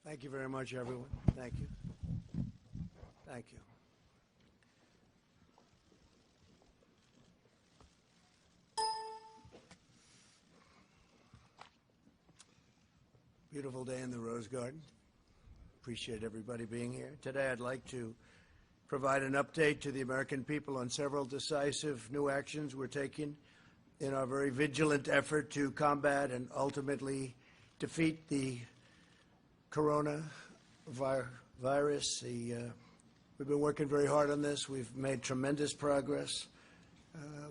Thank you very much, everyone. Thank you. Thank you. Beautiful day in the Rose Garden. Appreciate everybody being here. Today I'd like to provide an update to the American people on several decisive new actions we're taking in our very vigilant effort to combat and ultimately defeat the coronavirus. We've been working very hard on this. We've made tremendous progress.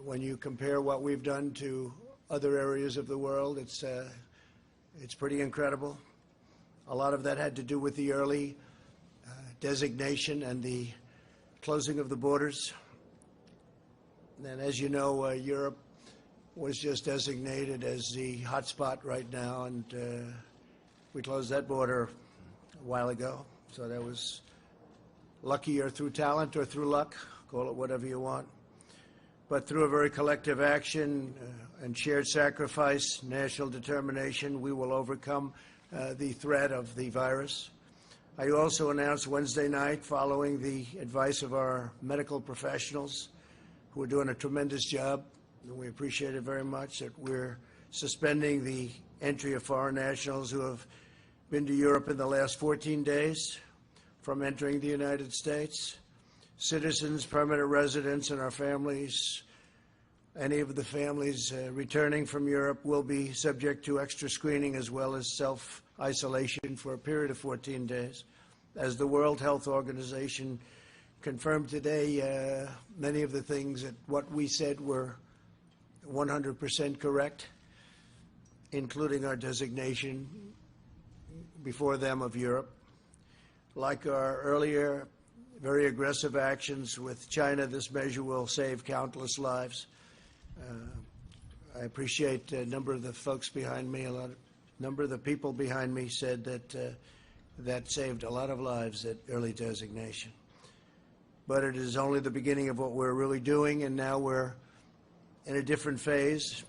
When you compare what we've done to other areas of the world, it's pretty incredible. A lot of that had to do with the early designation and the closing of the borders. And as you know, Europe was just designated as the hot spot right now, and we closed that border a while ago. So that was lucky, or through talent or through luck, call it whatever you want. But through a very collective action and shared sacrifice, national determination, we will overcome the threat of the virus. I also announced Wednesday night, following the advice of our medical professionals, who are doing a tremendous job, and we appreciate it very much, that we're suspending the entry of foreign nationals who have been to Europe in the last 14 days from entering the United States. Citizens, permanent residents, and our families, any of the families returning from Europe, will be subject to extra screening as well as self-isolation for a period of 14 days. As the World Health Organization confirmed today, many of the things that what we said were 100% correct, including our designation before them of Europe. Like our earlier very aggressive actions with China, this measure will save countless lives. I appreciate a number of the folks behind me, number of the people behind me said that that saved a lot of lives, that early designation. But it is only the beginning of what we're really doing, and now we're in a different phase.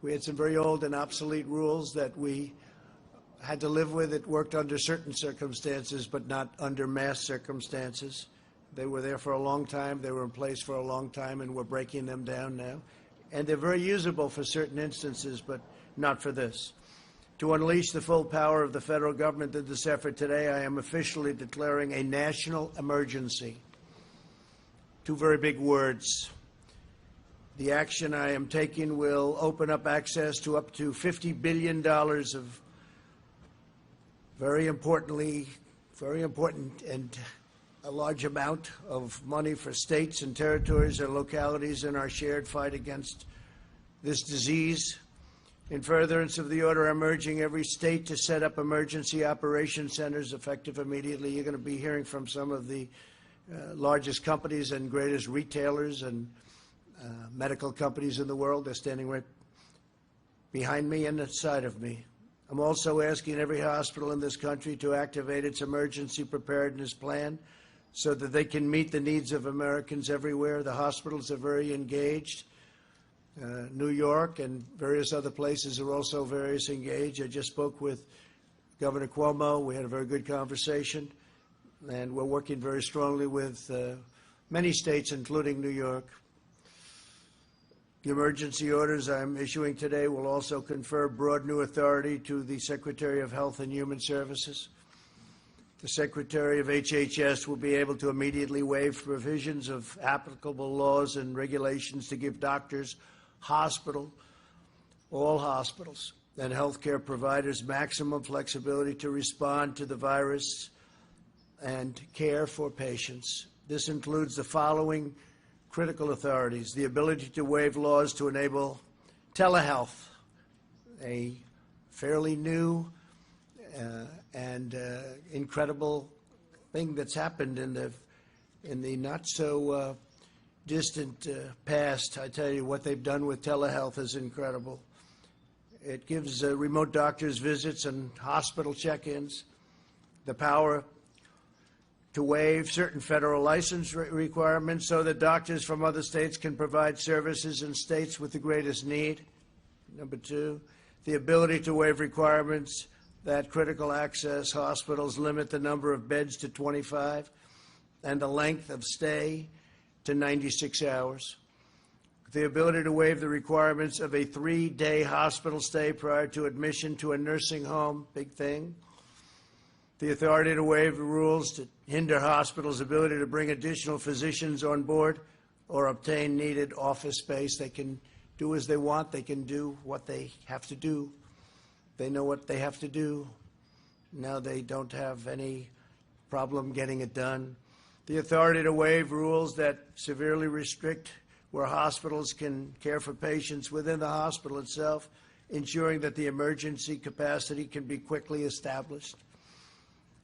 We had some very old and obsolete rules that we had to live with. It worked under certain circumstances, but not under mass circumstances. They were there for a long time. They were in place for a long time, and we're breaking them down now. And they're very usable for certain instances, but not for this. To unleash the full power of the federal government in this effort today, I am officially declaring a national emergency. Two very big words. The action I am taking will open up access to up to $50 billion of very important and a large amount of money for states and territories and localities in our shared fight against this disease. In furtherance of the order, I'm urging every state to set up emergency operation centers effective immediately. You're going to be hearing from some of the largest companies and greatest retailers and medical companies in the world. They're standing right behind me and inside of me. I'm also asking every hospital in this country to activate its emergency preparedness plan so that they can meet the needs of Americans everywhere. The hospitals are very engaged. New York and various other places are also very engaged. I just spoke with Governor Cuomo. We had a very good conversation, and we're working very strongly with many states, including New York. The emergency orders I'm issuing today will also confer broad new authority to the Secretary of Health and Human Services. The Secretary of HHS will be able to immediately waive provisions of applicable laws and regulations to give doctors, all hospitals, and healthcare providers maximum flexibility to respond to the virus and care for patients. This includes the following critical authorities: the ability to waive laws to enable telehealth, a fairly new and incredible thing that's happened in the not so distant past. I tell you, what they've done with telehealth is incredible. It gives remote doctors visits and hospital check-ins, the power to waive certain federal license requirements so that doctors from other states can provide services in states with the greatest need. Number two, the ability to waive requirements that critical access hospitals limit the number of beds to 25 and the length of stay to 96 hours. The ability to waive the requirements of a 3-day hospital stay prior to admission to a nursing home, big thing. The authority to waive the rules to hinder hospitals' ability to bring additional physicians on board or obtain needed office space. They can do as they want. They can do what they have to do. They know what they have to do. Now they don't have any problem getting it done. The authority to waive rules that severely restrict where hospitals can care for patients within the hospital itself, ensuring that the emergency capacity can be quickly established.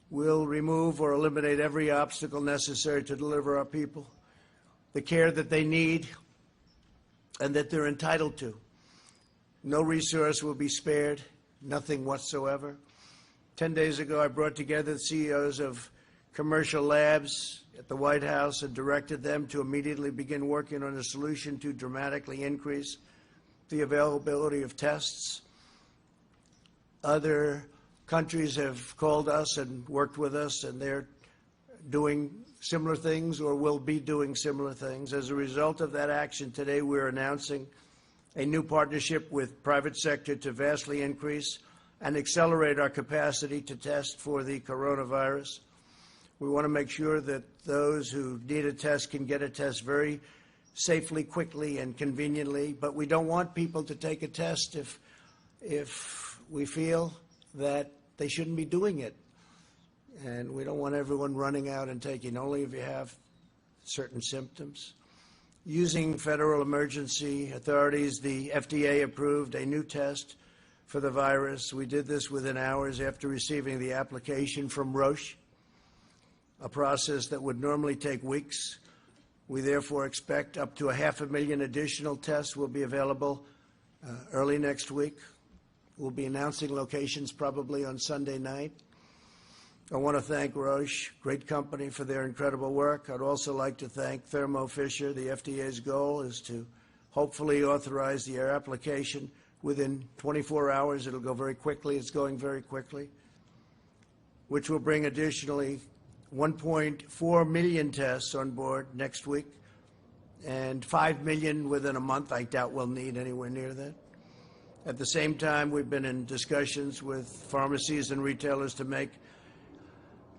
We'll remove or eliminate every obstacle necessary to deliver our people the care that they need and that they're entitled to. No resource will be spared, nothing whatsoever. 10 days ago, I brought together the CEOs of commercial labs at the White House and directed them to immediately begin working on a solution to dramatically increase the availability of tests. Other countries have called us and worked with us, and they're doing similar things or will be doing similar things. As a result of that action today, we're announcing a new partnership with private sector to vastly increase and accelerate our capacity to test for the coronavirus. We want to make sure that those who need a test can get a test very safely, quickly, and conveniently, but we don't want people to take a test if we feel that they shouldn't be doing it. And we don't want everyone running out and taking, only if you have certain symptoms. Using federal emergency authorities, the FDA approved a new test for the virus. We did this within hours after receiving the application from Roche, a process that would normally take weeks. We therefore expect up to 500,000 additional tests will be available early next week. We'll be announcing locations probably on Sunday night. I want to thank Roche, great company, for their incredible work. I'd also like to thank Thermo Fisher. The FDA's goal is to hopefully authorize the application within 24 hours. It'll go very quickly. It's going very quickly, which will bring additionally 1.4 million tests on board next week and 5 million within a month. I doubt we'll need anywhere near that. At the same time, we've been in discussions with pharmacies and retailers to make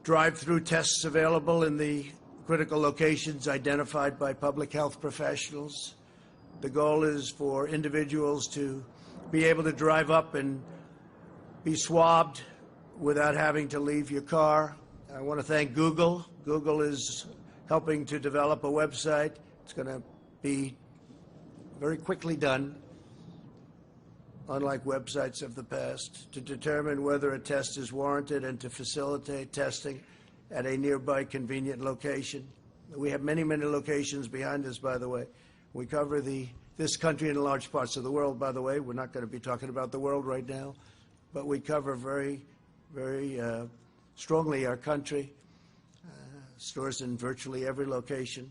drive-through tests available in the critical locations identified by public health professionals. The goal is for individuals to be able to drive up and be swabbed without having to leave your car. I want to thank Google. Google is helping to develop a website. It's going to be very quickly done, unlike websites of the past, to determine whether a test is warranted and to facilitate testing at a nearby convenient location. We have many, many locations behind us, by the way. We cover this country and large parts of the world, by the way. We're not going to be talking about the world right now, but we cover very, very strongly our country, stores in virtually every location.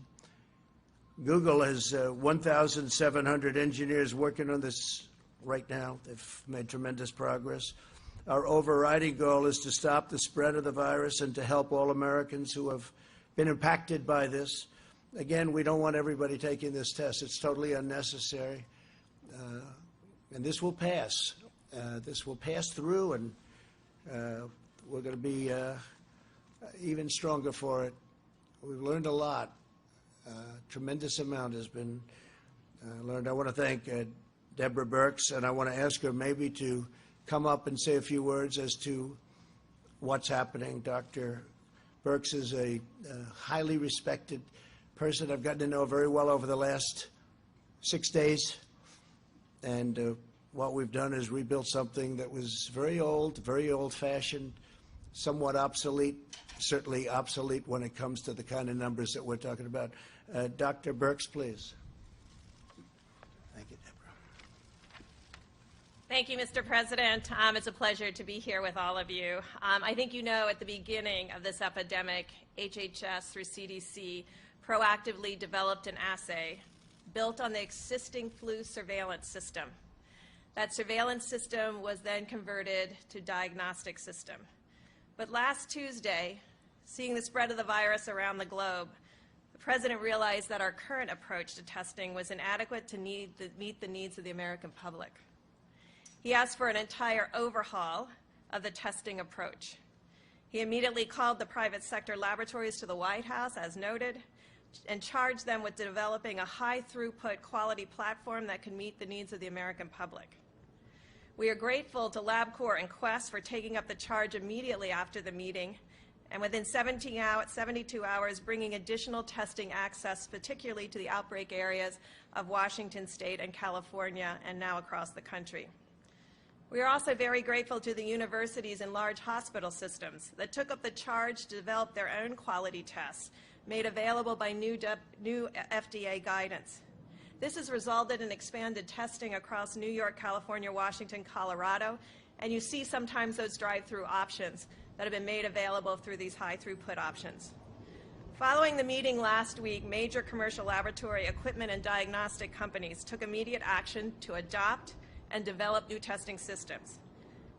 Google has 1,700 engineers working on this right now. They've made tremendous progress. Our overriding goal is to stop the spread of the virus and to help all Americans who have been impacted by this. Again, we don't want everybody taking this test. It's totally unnecessary. And this will pass. This will pass through, and we're going to be even stronger for it. We've learned a lot. Tremendous amount has been learned. I want to thank Deborah Birx, and I want to ask her maybe to come up and say a few words as to what's happening. Dr. Birx is a highly respected person I've gotten to know very well over the last 6 days. And what we've done is rebuilt something that was very old-fashioned, somewhat obsolete, certainly obsolete when it comes to the kind of numbers that we're talking about. Dr. Birx, please. Thank you, Deborah. Thank you, Mr. President. It's a pleasure to be here with all of you. I think you know at the beginning of this epidemic, HHS through CDC proactively developed an assay built on the existing flu surveillance system. That surveillance system was then converted to diagnostic system. But last Tuesday, seeing the spread of the virus around the globe, the President realized that our current approach to testing was inadequate to meet the needs of the American public. He asked for an entire overhaul of the testing approach. He immediately called the private sector laboratories to the White House, as noted, and charged them with developing a high-throughput quality platform that could meet the needs of the American public. We are grateful to LabCorp and Quest for taking up the charge immediately after the meeting, and within 72 hours bringing additional testing access, particularly to the outbreak areas of Washington State and California, and now across the country. We are also very grateful to the universities and large hospital systems that took up the charge to develop their own quality tests, made available by new FDA guidance. This has resulted in expanded testing across New York, California, Washington, Colorado, and you see sometimes those drive-through options that have been made available through these high-throughput options. Following the meeting last week, major commercial laboratory equipment and diagnostic companies took immediate action to adopt and develop new testing systems.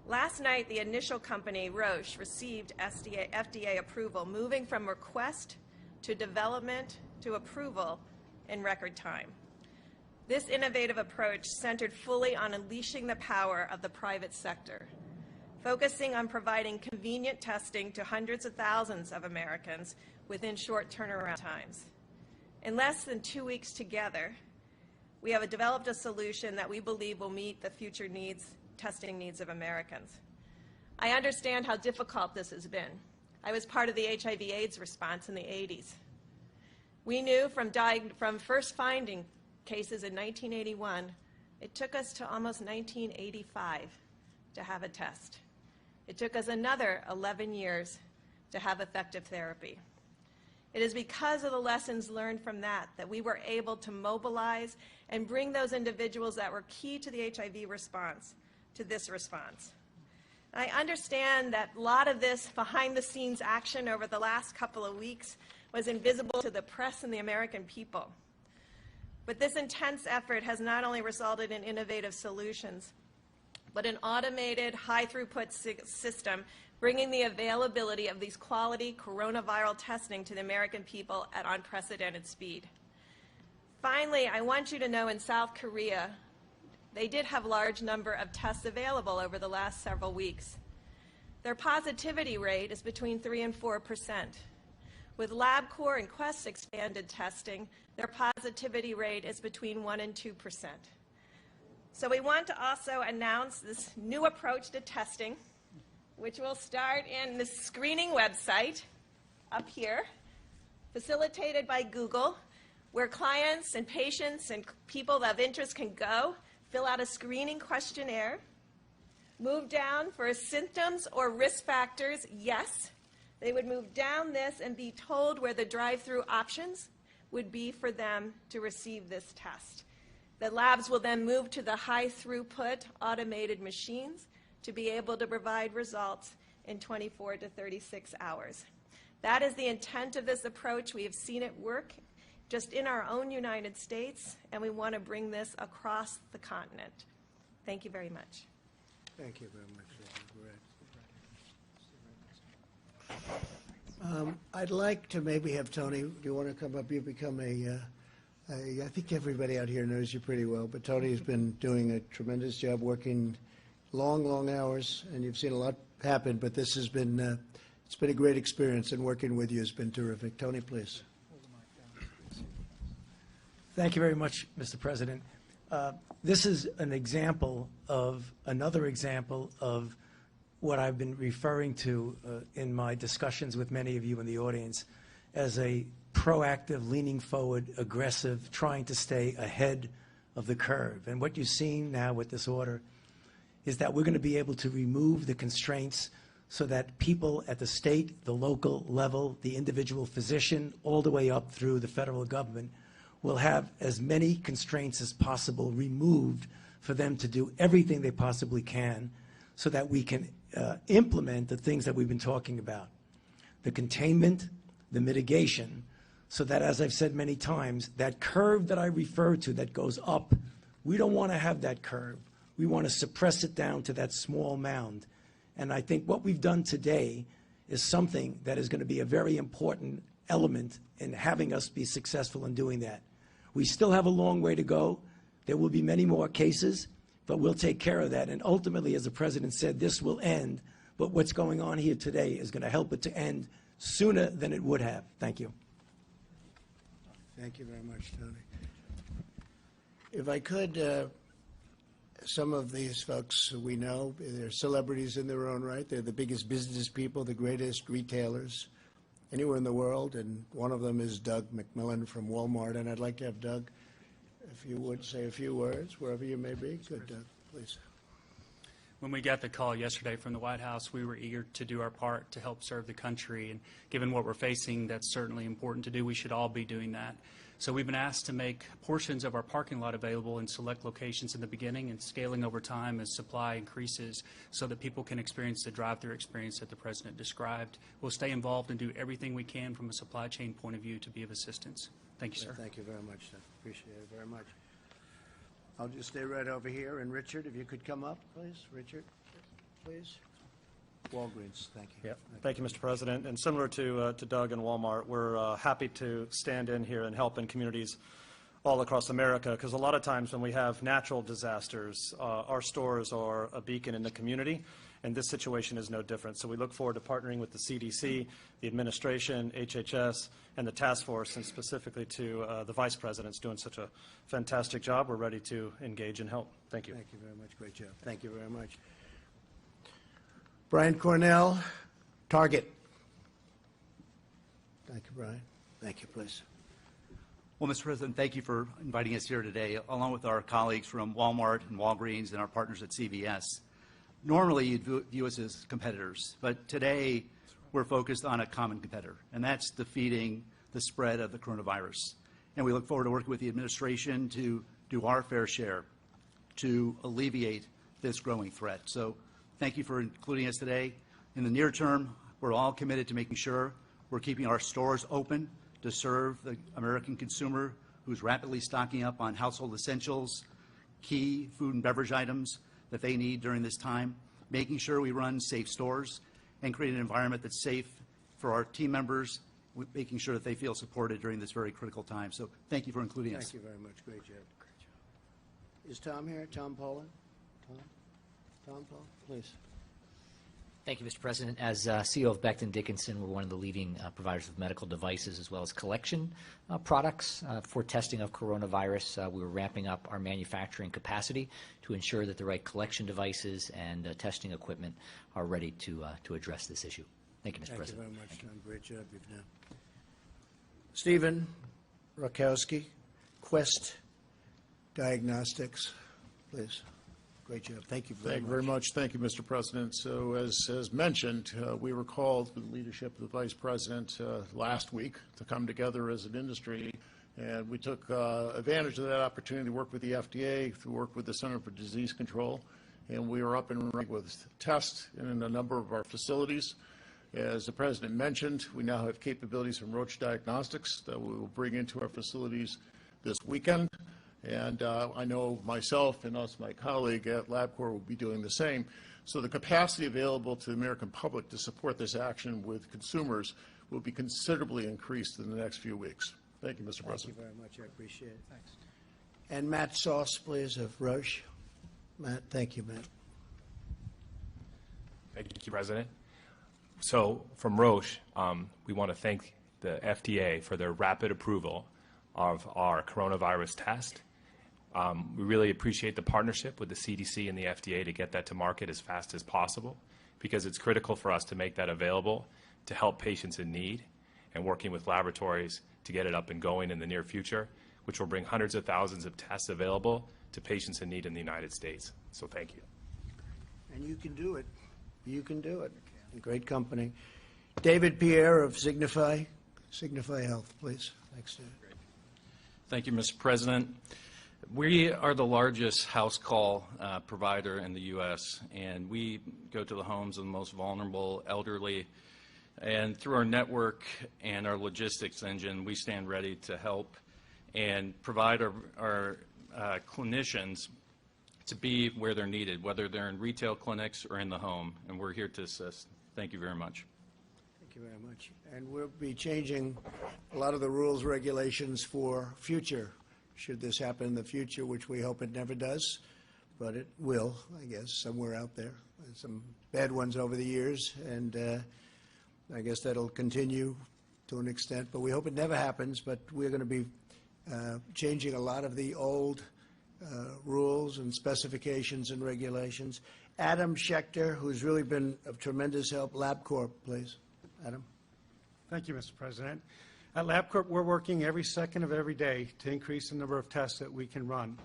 Last night, the initial company, Roche, received FDA approval, moving from request to development to approval in record time. This innovative approach centered fully on unleashing the power of the private sector, focusing on providing convenient testing to hundreds of thousands of Americans within short turnaround times. In less than 2 weeks together, we have developed a solution that we believe will meet the future testing needs of Americans. I understand how difficult this has been. I was part of the HIV/AIDS response in the 80s. We knew from first finding cases in 1981, it took us to almost 1985 to have a test. It took us another 11 years to have effective therapy. It is because of the lessons learned from that we were able to mobilize and bring those individuals that were key to the HIV response to this response. I understand that a lot of this behind-the-scenes action over the last couple of weeks was invisible to the press and the American people. But this intense effort has not only resulted in innovative solutions, but an automated, high-throughput system bringing the availability of these quality coronavirus testing to the American people at unprecedented speed. Finally, I want you to know in South Korea, they did have a large number of tests available over the last several weeks. Their positivity rate is between 3% and 4%. With LabCorp and Quest expanded testing, their positivity rate is between 1% and 2%. So we want to also announce this new approach to testing, which will start in the screening website up here, facilitated by Google, where clients and patients and people of interest can go, fill out a screening questionnaire, move down for symptoms or risk factors, yes. They would move down this and be told where the drive-through options would be for them to receive this test. The labs will then move to the high-throughput automated machines to be able to provide results in 24 to 36 hours. That is the intent of this approach. We have seen it work just in our own United States, and we want to bring this across the continent. Thank you very much. Thank you very much. I'd like to maybe have Tony, do you want to come up? You've become I think everybody out here knows you pretty well, but Tony has been doing a tremendous job working long hours, and you've seen a lot happen, but this has been, it's been a great experience, and working with you has been terrific. Tony, please. Thank you very much, Mr. President. This is an example of, another example of what I've been referring to in my discussions with many of you in the audience as a proactive, leaning forward, aggressive, trying to stay ahead of the curve. And what you're seeing now with this order is that we're going to be able to remove the constraints so that people at the state, the local level, the individual physician, all the way up through the federal government will have as many constraints as possible removed for them to do everything they possibly can so that we can implement the things that we've been talking about. The containment, the mitigation, so that, as I've said many times, that curve that I refer to that goes up, we don't want to have that curve. We want to suppress it down to that small mound. And I think what we've done today is something that is going to be a very important element in having us be successful in doing that. We still have a long way to go. There will be many more cases, but we'll take care of that. And ultimately, as the President said, this will end. But what's going on here today is going to help it to end sooner than it would have. Thank you. Thank you very much, Tony. If I could, some of these folks we know, they're celebrities in their own right. They're the biggest business people, the greatest retailers anywhere in the world, and one of them is Doug McMillon from Walmart. And I'd like to have Doug, if you would, say a few words, wherever you may be. Good, Doug, please. When we got the call yesterday from the White House, we were eager to do our part to help serve the country. And given what we're facing, that's certainly important to do. We should all be doing that. So we've been asked to make portions of our parking lot available in select locations in the beginning and scaling over time as supply increases so that people can experience the drive-through experience that the President described. We'll stay involved and do everything we can from a supply chain point of view to be of assistance. Thank you, sir. Thank you very much, sir. Appreciate it very much. I'll just stay right over here. And Richard, if you could come up, please. Richard, please. Walgreens, thank you. Yeah. Thank you, Mr. President. And similar to Doug and Walmart, we're happy to stand in here and help in communities all across America, because a lot of times when we have natural disasters, our stores are a beacon in the community, and this situation is no different. So we look forward to partnering with the CDC, the administration, HHS, and the task force, and specifically to the Vice President's doing such a fantastic job. We're ready to engage and help. Thank you. Thank you very much. Great job. Thank you very much. Brian Cornell, Target. Thank you, Brian. Thank you, please. Well, Mr. President, thank you for inviting us here today, along with our colleagues from Walmart and Walgreens and our partners at CVS. Normally, you'd view us as competitors, but today we're focused on a common competitor, and that's defeating the spread of the coronavirus. And we look forward to working with the administration to do our fair share to alleviate this growing threat. So thank you for including us today. In the near term, we're all committed to making sure we're keeping our stores open to serve the American consumer who's rapidly stocking up on household essentials, key food and beverage items that they need during this time, making sure we run safe stores and create an environment that's safe for our team members, making sure that they feel supported during this very critical time. So thank you for including us. Thank you very much. Great job. Is Tom here? Tom Poland? Tom Poland, please. Thank you, Mr. President. As CEO of Becton Dickinson, we're one of the leading providers of medical devices as well as collection products for testing of coronavirus. We were ramping up our manufacturing capacity to ensure that the right collection devices and testing equipment are ready to address this issue. Thank you, Mr. President. Thank you very much, Tom. Great job you've done. Stephen Rakowski, Quest Diagnostics, please. Great job. Thank you very much. Thank you very much. Thank you, Mr. President. So as mentioned, we were called with the leadership of the Vice President last week to come together as an industry, and we took advantage of that opportunity to work with the FDA, to work with the Center for Disease Control, and we are up and running with tests in a number of our facilities. As the President mentioned, we now have capabilities from Roche Diagnostics that we will bring into our facilities this weekend. And I know myself and my colleague at LabCorp will be doing the same. So the capacity available to the American public to support this action with consumers will be considerably increased in the next few weeks. Thank you, Mr. President. Thank you very much. I appreciate it. Thanks. And Matt Sauce, please, of Roche. Matt, thank you, Matt. Thank you, President. So from Roche, we want to thank the FDA for their rapid approval of our coronavirus test. We really appreciate the partnership with the CDC and the FDA to get that to market as fast as possible, because it's critical for us to make that available to help patients in need, and working with laboratories to get it up and going in the near future, which will bring hundreds of thousands of tests available to patients in need in the United States. So thank you. And you can do it. You can do it. Great company. David Pierre of Signify Health, please. Thanks, David. Thank you, Mr. President. We are the largest house call provider in the U.S., and we go to the homes of the most vulnerable elderly. And through our network and our logistics engine, we stand ready to help and provide our clinicians to be where they're needed, whether they're in retail clinics or in the home, and we're here to assist. Thank you very much. Thank you very much. And we'll be changing a lot of the rules, regulations for future, should this happen in the future, which we hope it never does, but it will, I guess, somewhere out there. There's some bad ones over the years, and I guess that'll continue to an extent, but we hope it never happens. But we're going to be changing a lot of the old rules and specifications and regulations. Adam Schechter, who's really been of tremendous help. LabCorp, please. Adam. Thank you, Mr. President. At LabCorp, we're working every second of every day to increase the number of tests that we can run.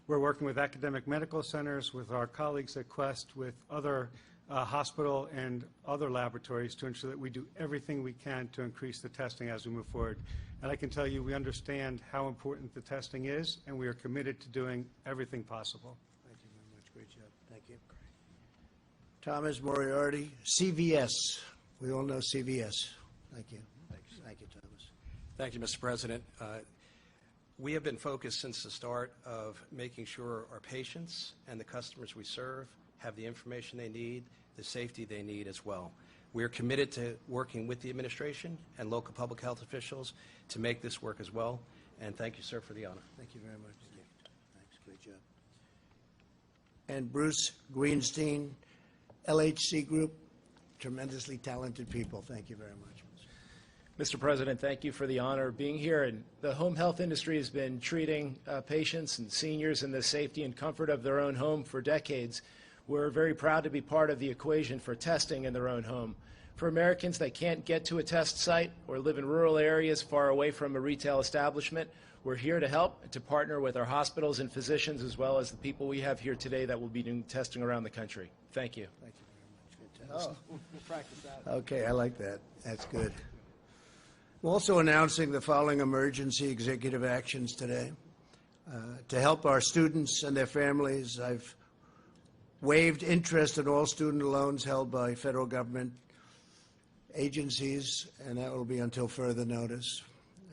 We're working with academic medical centers, with our colleagues at Quest, with other hospital and other laboratories to ensure that we do everything we can to increase the testing as we move forward. And I can tell you we understand how important the testing is, and we are committed to doing everything possible. Thank you very much. Great job. Thank you. Thomas Moriarty, CVS. We all know CVS. Thank you. Thank you, Thomas. Thank you, Mr. President. We have been focused since the start of making sure our patients and the customers we serve have the information they need, the safety they need as well. We are committed to working with the administration and local public health officials to make this work as well. And thank you, sir, for the honor. Thank you very much. Thanks. Great job. And Bruce Greenstein, LHC Group, tremendously talented people. Thank you very much. Mr. President, thank you for the honor of being here. And the home health industry has been treating patients and seniors in the safety and comfort of their own home for decades. We're very proud to be part of the equation for testing in their own home. For Americans that can't get to a test site or live in rural areas far away from a retail establishment, we're here to help, to partner with our hospitals and physicians, as well as the people we have here today that will be doing testing around the country. Thank you. Thank you very much. Fantastic. We'll practice that. Okay, I like that. That's good. We're also announcing the following emergency executive actions today. To help our students and their families, I've waived interest in all student loans held by federal government agencies, and that will be until further notice.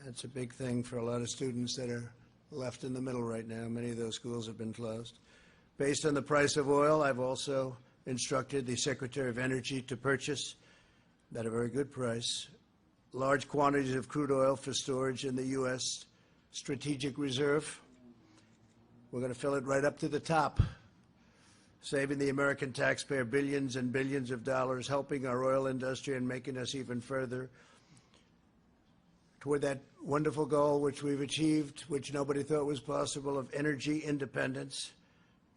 That's a big thing for a lot of students that are left in the middle right now. Many of those schools have been closed. Based on the price of oil, I've also instructed the Secretary of Energy to purchase, at a very good price, large quantities of crude oil for storage in the U.S. Strategic Reserve. We're going to fill it right up to the top, saving the American taxpayer billions and billions of dollars, helping our oil industry and making us even further toward that wonderful goal which we've achieved, which nobody thought was possible, of energy independence.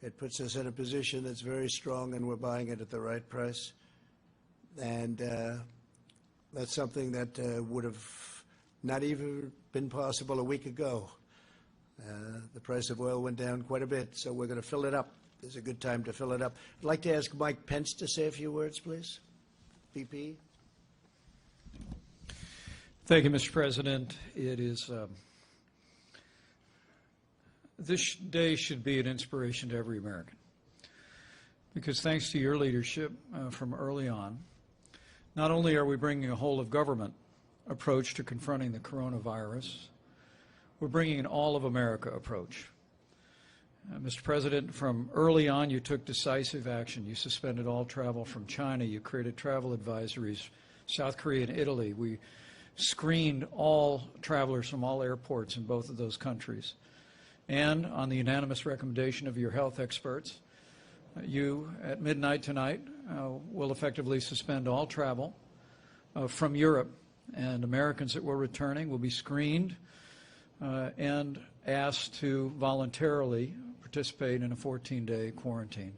It puts us in a position that's very strong, and we're buying it at the right price. And that's something that would have not even been possible a week ago. The price of oil went down quite a bit, so we're going to fill it up. It's a good time to fill it up. I'd like to ask Mike Pence to say a few words, please. VP. Thank you, Mr. President. It is this day should be an inspiration to every American, because thanks to your leadership from early on, not only are we bringing a whole-of-government approach to confronting the coronavirus, we're bringing an all-of-America approach. Mr. President, from early on, you took decisive action. You suspended all travel from China. You created travel advisories, South Korea and Italy. We screened all travelers from all airports in both of those countries. And on the unanimous recommendation of your health experts, you, at midnight tonight, will effectively suspend all travel from Europe, and Americans that were returning will be screened and asked to voluntarily participate in a 14-day quarantine.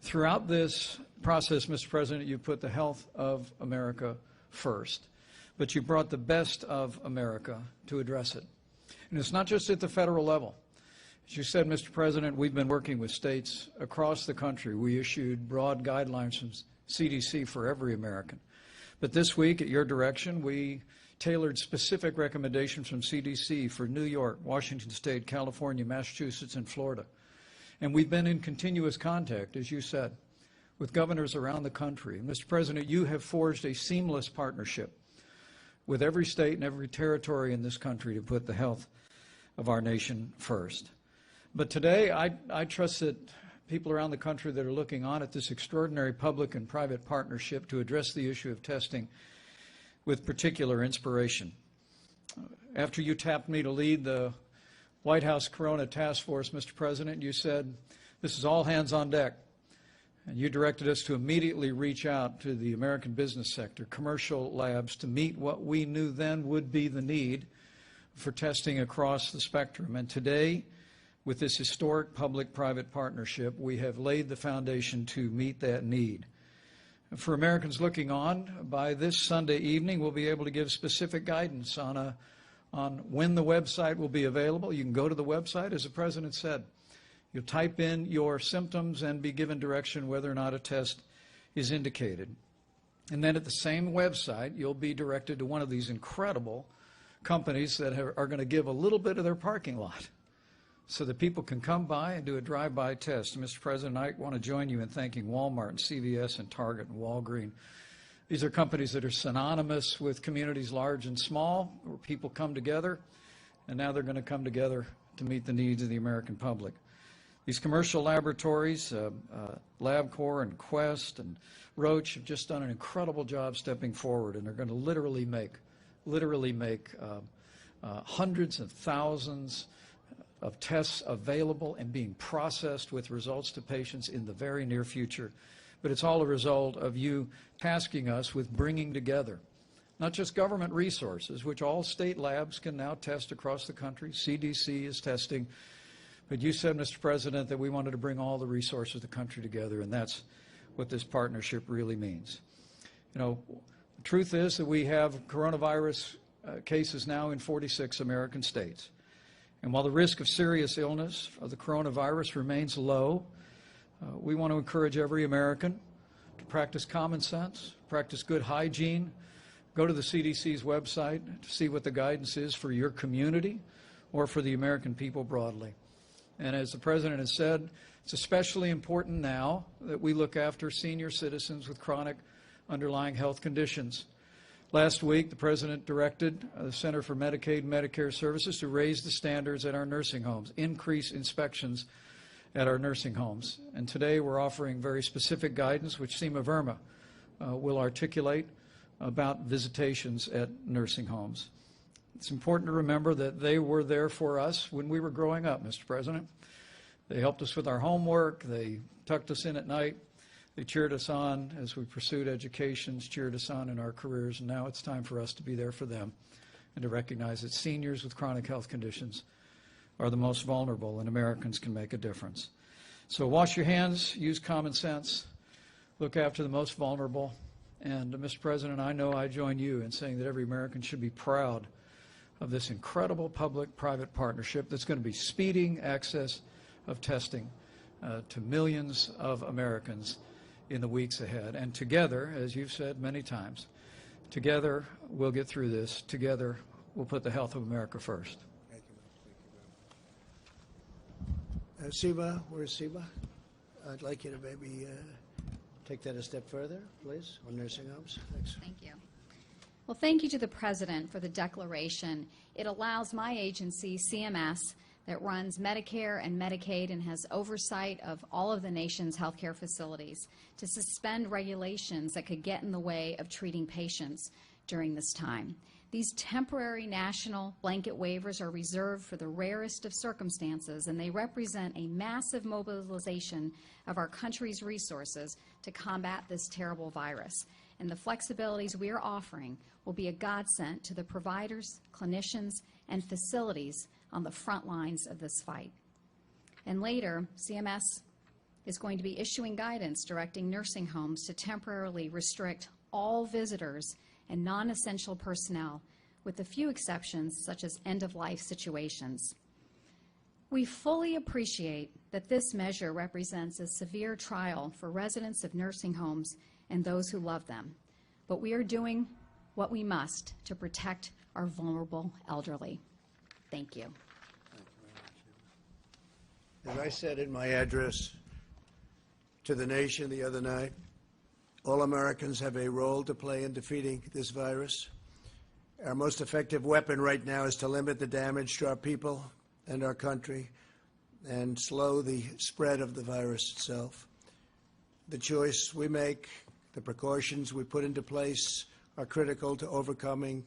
Throughout this process, Mr. President, you put the health of America first, but you brought the best of America to address it. And it's not just at the federal level. As you said, Mr. President, we've been working with states across the country. We issued broad guidelines from CDC for every American. But this week, at your direction, we tailored specific recommendations from CDC for New York, Washington State, California, Massachusetts, and Florida. And we've been in continuous contact, as you said, with governors around the country. Mr. President, you have forged a seamless partnership with every state and every territory in this country to put the health of our nation first. But today, I trust that people around the country that are looking on at this extraordinary public and private partnership to address the issue of testing with particular inspiration. After you tapped me to lead the White House Corona Task Force, Mr. President, you said, this is all hands on deck. And you directed us to immediately reach out to the American business sector, commercial labs, to meet what we knew then would be the need for testing across the spectrum. And today, with this historic public-private partnership, we have laid the foundation to meet that need. For Americans looking on, by this Sunday evening, we'll be able to give specific guidance on when the website will be available. You can go to the website, as the President said. You'll type in your symptoms and be given direction whether or not a test is indicated. And then at the same website, you'll be directed to one of these incredible companies that are going to give a little bit of their parking lot so that people can come by and do a drive-by test. And Mr. President, I want to join you in thanking Walmart and CVS and Target and Walgreens. These are companies that are synonymous with communities large and small, where people come together, and now they're going to come together to meet the needs of the American public. These commercial laboratories, LabCorp and Quest and Roche, have just done an incredible job stepping forward, and they're going to literally make hundreds of thousands of tests available and being processed with results to patients in the very near future. But it's all a result of you tasking us with bringing together not just government resources, which all state labs can now test across the country. CDC is testing. But you said, Mr. President, that we wanted to bring all the resources of the country together, and that's what this partnership really means. You know, the truth is that we have coronavirus cases now in 46 American states. And while the risk of serious illness of the coronavirus remains low, we want to encourage every American to practice common sense, practice good hygiene, go to the CDC's website to see what the guidance is for your community or for the American people broadly. And as the President has said, it's especially important now that we look after senior citizens with chronic underlying health conditions. Last week, the President directed the Center for Medicaid and Medicare Services to raise the standards at our nursing homes, increase inspections at our nursing homes. And today we're offering very specific guidance, which Seema Verma will articulate about visitations at nursing homes. It's important to remember that they were there for us when we were growing up, Mr. President. They helped us with our homework. They tucked us in at night. They cheered us on as we pursued educations, cheered us on in our careers, and now it's time for us to be there for them and to recognize that seniors with chronic health conditions are the most vulnerable, and Americans can make a difference. So wash your hands, use common sense, look after the most vulnerable. And, Mr. President, I know I join you in saying that every American should be proud of this incredible public-private partnership that's going to be speeding access of testing to millions of Americans in the weeks ahead. And together, as you've said many times, together we'll get through this. Together we'll put the health of America first. Thank you. Seema, where's Seema? I'd like you to maybe take that a step further, please, on nursing homes. Thanks. Thank you. Well, thank you to the President for the declaration. It allows my agency, CMS, that runs Medicare and Medicaid and has oversight of all of the nation's healthcare facilities, to suspend regulations that could get in the way of treating patients during this time. These temporary national blanket waivers are reserved for the rarest of circumstances, and they represent a massive mobilization of our country's resources to combat this terrible virus. And the flexibilities we are offering will be a godsend to the providers, clinicians, and facilities on the front lines of this fight. And later, CMS is going to be issuing guidance directing nursing homes to temporarily restrict all visitors and non-essential personnel, with a few exceptions such as end-of-life situations. We fully appreciate that this measure represents a severe trial for residents of nursing homes and those who love them, but we are doing what we must to protect our vulnerable elderly. Thank you. As I said in my address to the nation the other night, all Americans have a role to play in defeating this virus. Our most effective weapon right now is to limit the damage to our people and our country and slow the spread of the virus itself. The choice we make, the precautions we put into place are critical to overcoming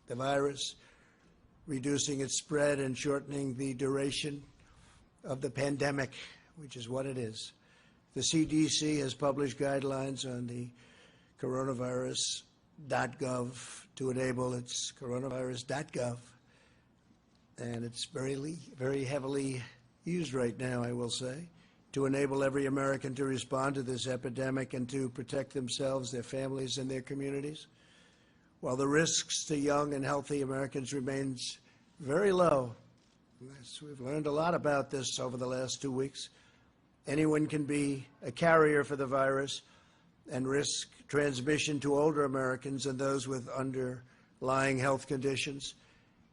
the virus, reducing its spread, and shortening the duration of the pandemic, which is what it is. The CDC has published guidelines on the coronavirus.gov to enable its coronavirus.gov, and it's very heavily used right now, I will say, to enable every American to respond to this epidemic and to protect themselves, their families, and their communities. While the risks to young and healthy Americans remains very low, we've learned a lot about this over the last 2 weeks. Anyone can be a carrier for the virus and risk transmission to older Americans and those with underlying health conditions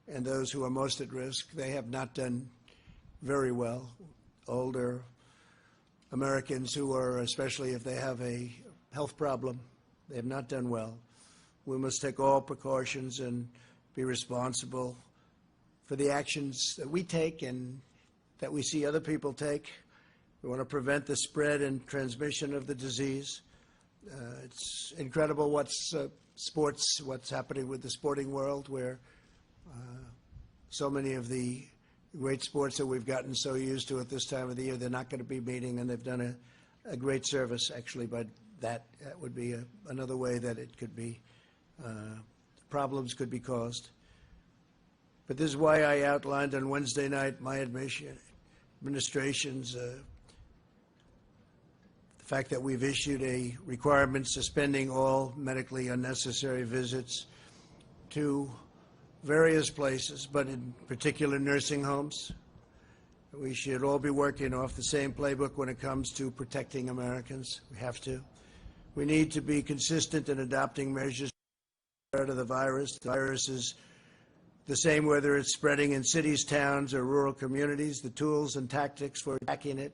and those who are most at risk. They have not done very well. Older Americans who are, especially if they have a health problem, they have not done well. We must take all precautions and be responsible for the actions that we take and that we see other people take. We want to prevent the spread and transmission of the disease. It's incredible what's happening with the sporting world, where so many of the great sports that we've gotten so used to at this time of the year, they're not going to be meeting, and they've done a great service, actually, but that would be another way that it could be, problems could be caused. But this is why I outlined on Wednesday night my administration's the fact that we've issued a requirement suspending all medically unnecessary visits to various places, but in particular nursing homes. We should all be working off the same playbook when it comes to protecting Americans. We have to. We need to be consistent in adopting measures to the virus. The virus is the same whether it's spreading in cities, towns, or rural communities. The tools and tactics for attacking it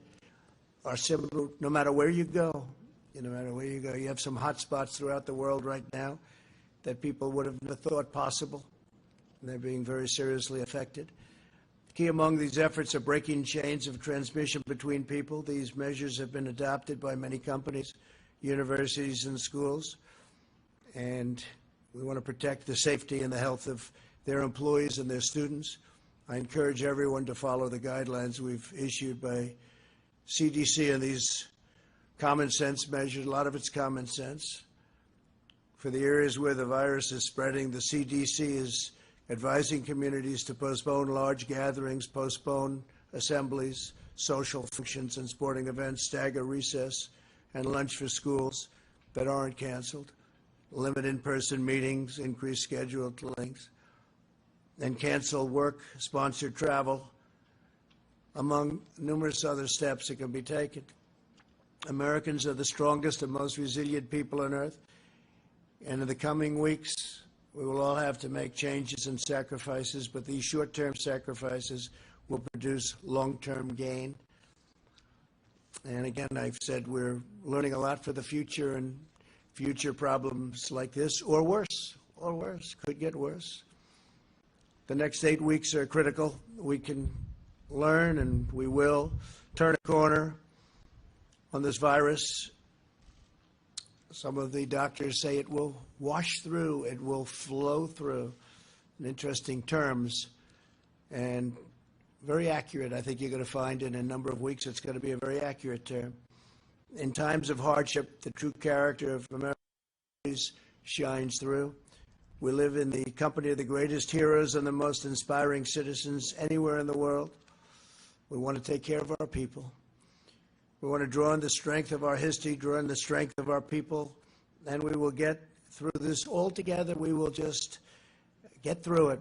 are similar no matter where you go. No matter where you go. You have some hot spots throughout the world right now that people would have never thought possible, and they're being very seriously affected. Key among these efforts are breaking chains of transmission between people. These measures have been adopted by many companies, universities, and schools, and we want to protect the safety and the health of their employees and their students. I encourage everyone to follow the guidelines we've issued by CDC and these common sense measures. A lot of it's common sense. For the areas where the virus is spreading, the CDC is advising communities to postpone large gatherings, postpone assemblies, social functions and sporting events, stagger recess and lunch for schools that aren't canceled, limit in-person meetings, increase scheduled lengths, and cancel work-sponsored travel, among numerous other steps that can be taken. Americans are the strongest and most resilient people on earth, and in the coming weeks, we will all have to make changes and sacrifices, but these short-term sacrifices will produce long-term gain. And again, I've said we're learning a lot for the future, and future problems like this, or worse, could get worse. The next 8 weeks are critical. We can learn, and we will turn a corner on this virus. Some of the doctors say it will wash through, it will flow through, in interesting terms, and very accurate. I think you're going to find in a number of weeks it's going to be a very accurate term. In times of hardship, the true character of America shines through. We live in the company of the greatest heroes and the most inspiring citizens anywhere in the world. We want to take care of our people. We want to draw on the strength of our history, draw on the strength of our people, and we will get through this all together. We will just get through it.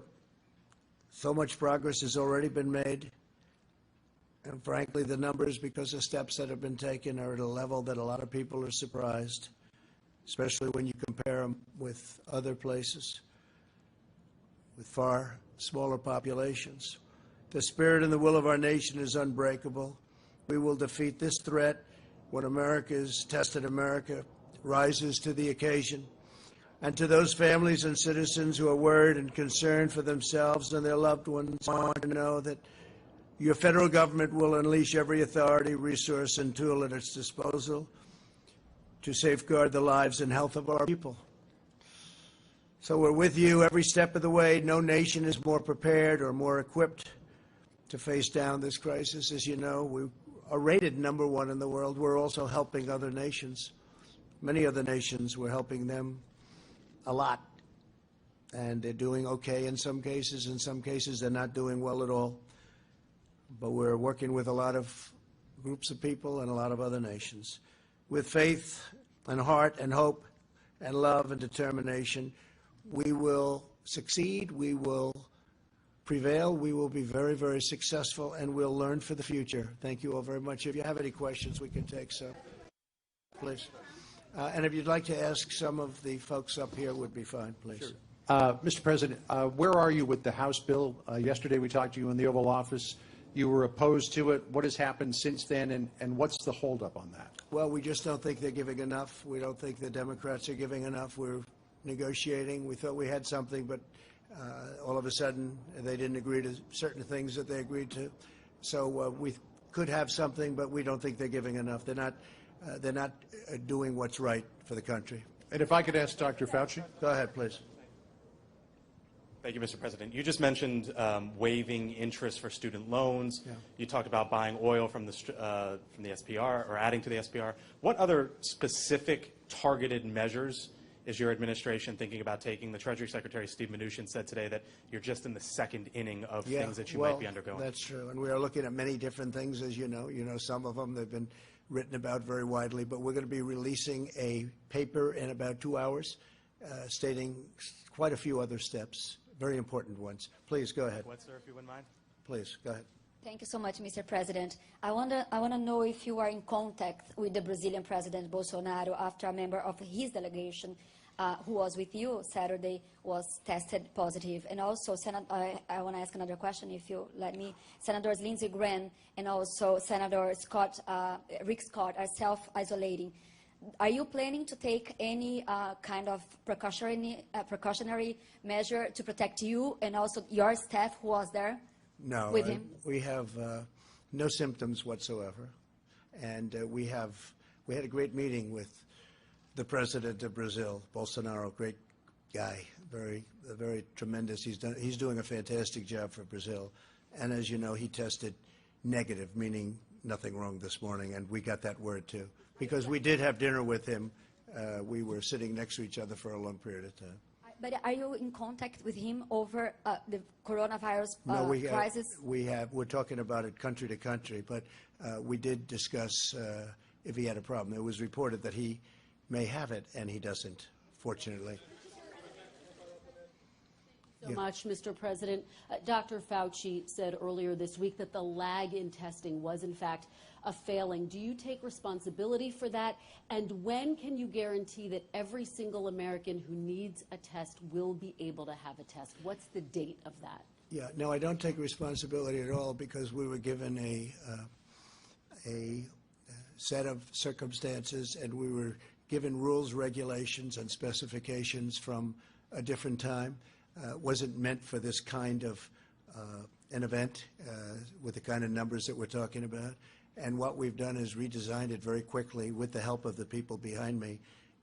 So much progress has already been made, and frankly, the numbers, because of steps that have been taken, are at a level that a lot of people are surprised, especially when you compare them with other places with far smaller populations. The spirit and the will of our nation is unbreakable. We will defeat this threat when America's tested America rises to the occasion. And to those families and citizens who are worried and concerned for themselves and their loved ones, I want to know that Your federal government will unleash every authority, resource, and tool at its disposal to safeguard the lives and health of our people. So we're with you every step of the way. No nation is more prepared or more equipped to face down this crisis. As you know, we are rated #1 in the world. We're also helping other nations. Many other nations, we're helping them a lot. And they're doing okay in some cases. In some cases, they're not doing well at all. But we're working with a lot of groups of people and a lot of other nations. With faith and heart and hope and love and determination, we will succeed, we will prevail, we will be very, very successful, and we'll learn for the future. Thank you all very much. If you have any questions, we can take some, please. And if you'd like to ask some of the folks up here, would be fine, please. Sure. Mr. President, where are you with the House bill? Yesterday we talked to you in the Oval Office. You were opposed to it. What has happened since then, and what's the holdup on that? Well, we just don't think they're giving enough. We don't think the Democrats are giving enough. We're negotiating. We thought we had something, but all of a sudden they didn't agree to certain things that they agreed to. So we could have something, but we don't think they're giving enough. They're not doing what's right for the country. And if I could ask Dr. Fauci? Go ahead, please. Thank you, Mr. President. You just mentioned waiving interest for student loans. Yeah. You talked about buying oil from the SPR or adding to the SPR. What other specific targeted measures is your administration thinking about taking? The Treasury Secretary, Steve Mnuchin, said today that you're just in the second inning of things that you might be undergoing. That's true. And we are looking at many different things, as you know. You know some of them. They've been written about very widely. But we're going to be releasing a paper in about 2 hours stating quite a few other steps. Very important ones. Please, go ahead. What, sir, if you wouldn't mind? Please, go ahead. Thank you so much, Mr. President. I want to know if you are in contact with the Brazilian President Bolsonaro after a member of his delegation who was with you Saturday was tested positive. And also, I want to ask another question, if you let me. Senators Lindsey Graham and also Senator Rick Scott are self-isolating. Are you planning to take any kind of precautionary measure to protect you and also your staff who was there with him? We have no symptoms whatsoever. And we had a great meeting with the president of Brazil, Bolsonaro, great guy, very tremendous. He's doing a fantastic job for Brazil. And as you know, he tested negative, meaning nothing wrong this morning, and we got that word too. Because we did have dinner with him. We were sitting next to each other for a long period of time. But are you in contact with him over the coronavirus crisis? We're talking about it country to country, but we did discuss if he had a problem. It was reported that he may have it, and he doesn't, fortunately. So much, Mr. President. Dr. Fauci said earlier this week that the lag in testing was, in fact, a failing. Do you take responsibility for that? And when can you guarantee that every single American who needs a test will be able to have a test? What's the date of that? Yeah, no, I don't take responsibility at all because we were given a set of circumstances and we were given rules, regulations, and specifications from a different time. Wasn't meant for this kind of an event with the kind of numbers that we're talking about. And what we've done is redesigned it very quickly with the help of the people behind me,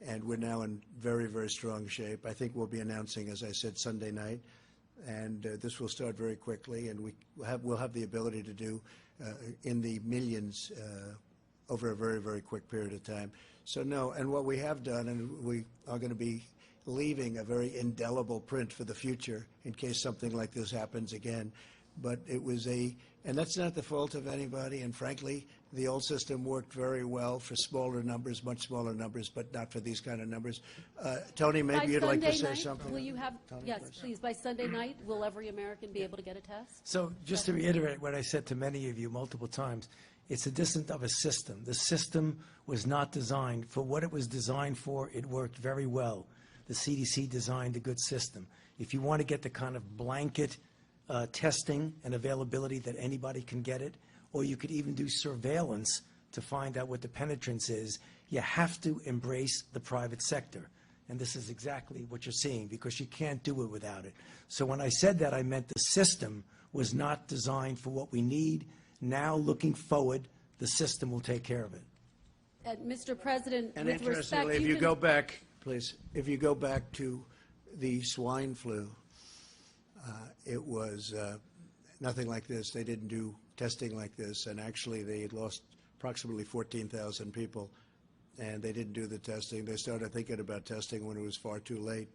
and we're now in very, very strong shape. I think we'll be announcing, as I said, Sunday night, and this will start very quickly, and we'll have the ability to do in the millions over a very, very quick period of time. So no, and what we have done, and we are going to be leaving a very indelible print for the future in case something like this happens again. But it was and that's not the fault of anybody, and frankly, the old system worked very well for smaller numbers, much smaller numbers, but not for these kind of numbers. Tony, maybe you'd like to say something? Will you have, Tony, yes, please, by Sunday night, will every American be able to get a test? So just to reiterate what I said to many of you multiple times, it's a distance of a system. The system was not designed for what it was designed for. It worked very well. The CDC designed a good system. If you want to get the kind of blanket testing and availability that anybody can get it, or you could even do surveillance to find out what the penetrance is, you have to embrace the private sector. And this is exactly what you're seeing, because you can't do it without it. So when I said that, I meant the system was not designed for what we need. Now, looking forward, the system will take care of it. Mr. President, And with respect, interestingly, if you go back, please, if you go back to the swine flu, it was nothing like this. They didn't do testing like this, and actually they had lost approximately 14,000 people, and they didn't do the testing. They started thinking about testing when it was far too late.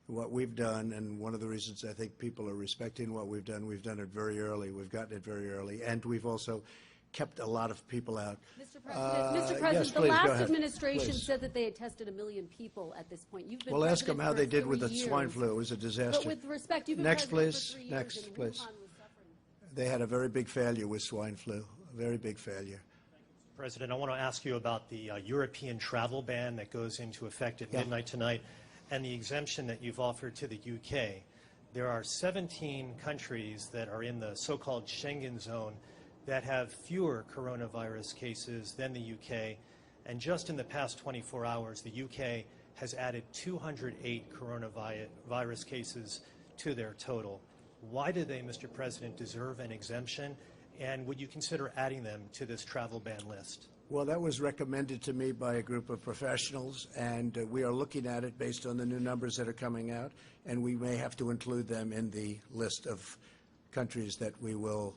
What we've done, and one of the reasons I think people are respecting what we've done it very early. We've gotten it very early, and we've also kept a lot of people out. Mr. President, yes, the please, last go ahead. administration Please. said that they had tested 1 million people at this point. You've been Well, ask them president how for they did with 3 the swine years. flu. It was a disaster. But with respect, you've been Next, president please. for 3 years, Next, and please. Wuhan was suffering. They had a very big failure with swine flu, a very big failure. President, I want to ask you about the European travel ban that goes into effect at midnight tonight and the exemption that you've offered to the UK. There are 17 countries that are in the so-called Schengen zone that have fewer coronavirus cases than the UK, and just in the past 24 hours, the UK has added 208 coronavirus cases to their total. Why do they, Mr. President, deserve an exemption, and would you consider adding them to this travel ban list? Well, that was recommended to me by a group of professionals, and we are looking at it based on the new numbers that are coming out, and we may have to include them in the list of countries that we will,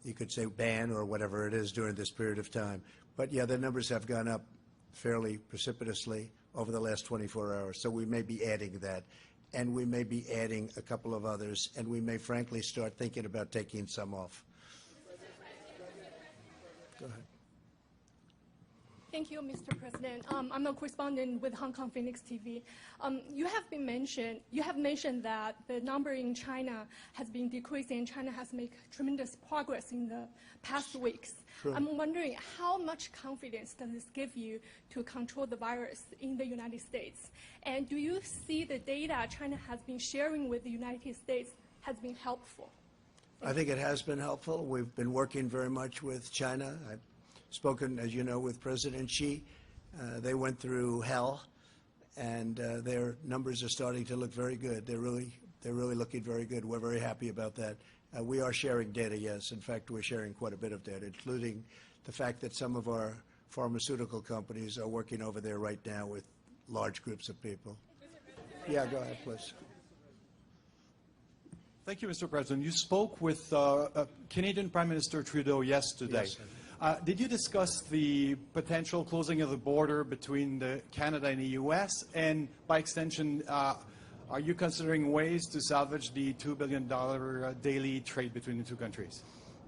you could say, ban or whatever it is during this period of time. But yeah, the numbers have gone up fairly precipitously over the last 24 hours, so we may be adding that. And we may be adding a couple of others, and we may frankly start thinking about taking some off. Go ahead. Thank you, Mr. President. I'm a correspondent with Hong Kong Phoenix TV. You have mentioned that the number in China has been decreasing. China has made tremendous progress in the past weeks. Sure. I'm wondering how much confidence does this give you to control the virus in the United States? And do you see the data China has been sharing with the United States has been helpful? I think it has been helpful. We've been working very much with China. I've spoken, as you know, with President Xi. They went through hell, and their numbers are starting to look very good. They're really looking very good. We're very happy about that. We are sharing data, yes. In fact, we're sharing quite a bit of data, including the fact that some of our pharmaceutical companies are working over there right now with large groups of people. Yeah, go ahead, please. Thank you, Mr. President. You spoke with Canadian Prime Minister Trudeau yesterday. Yes. Did you discuss the potential closing of the border between Canada and the U.S.? And by extension, are you considering ways to salvage the $2 billion daily trade between the two countries?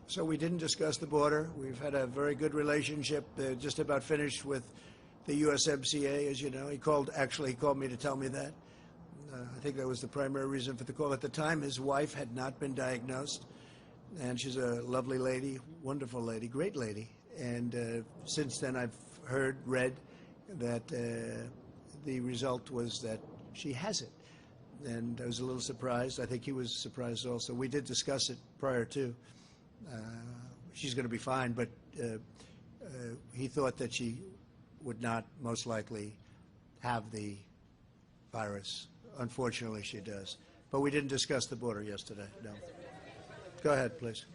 So we didn't discuss the border. We've had a very good relationship, just about finished with the USMCA, as you know. He called me to tell me that. I think that was the primary reason for the call. At the time, his wife had not been diagnosed, and she's a lovely lady, wonderful lady, great lady. And since then, I've read that the result was that she has it. And I was a little surprised. I think he was surprised also. We did discuss it prior to. She's going to be fine, but he thought that she would not most likely have the virus. Unfortunately, she does. But we didn't discuss the border yesterday, no. Go ahead, please.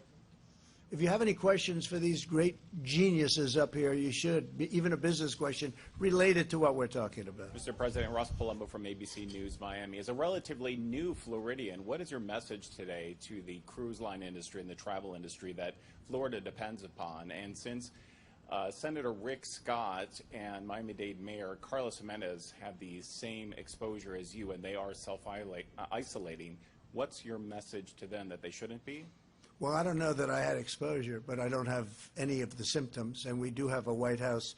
If you have any questions for these great geniuses up here, you should, even a business question related to what we're talking about. Mr. President, Ross Palumbo from ABC News Miami. As a relatively new Floridian, what is your message today to the cruise line industry and the travel industry that Florida depends upon? And since Senator Rick Scott and Miami-Dade Mayor Carlos Jimenez have the same exposure as you and they are self-isolating, what's your message to them that they shouldn't be? Well, I don't know that I had exposure, but I don't have any of the symptoms. And we do have a White House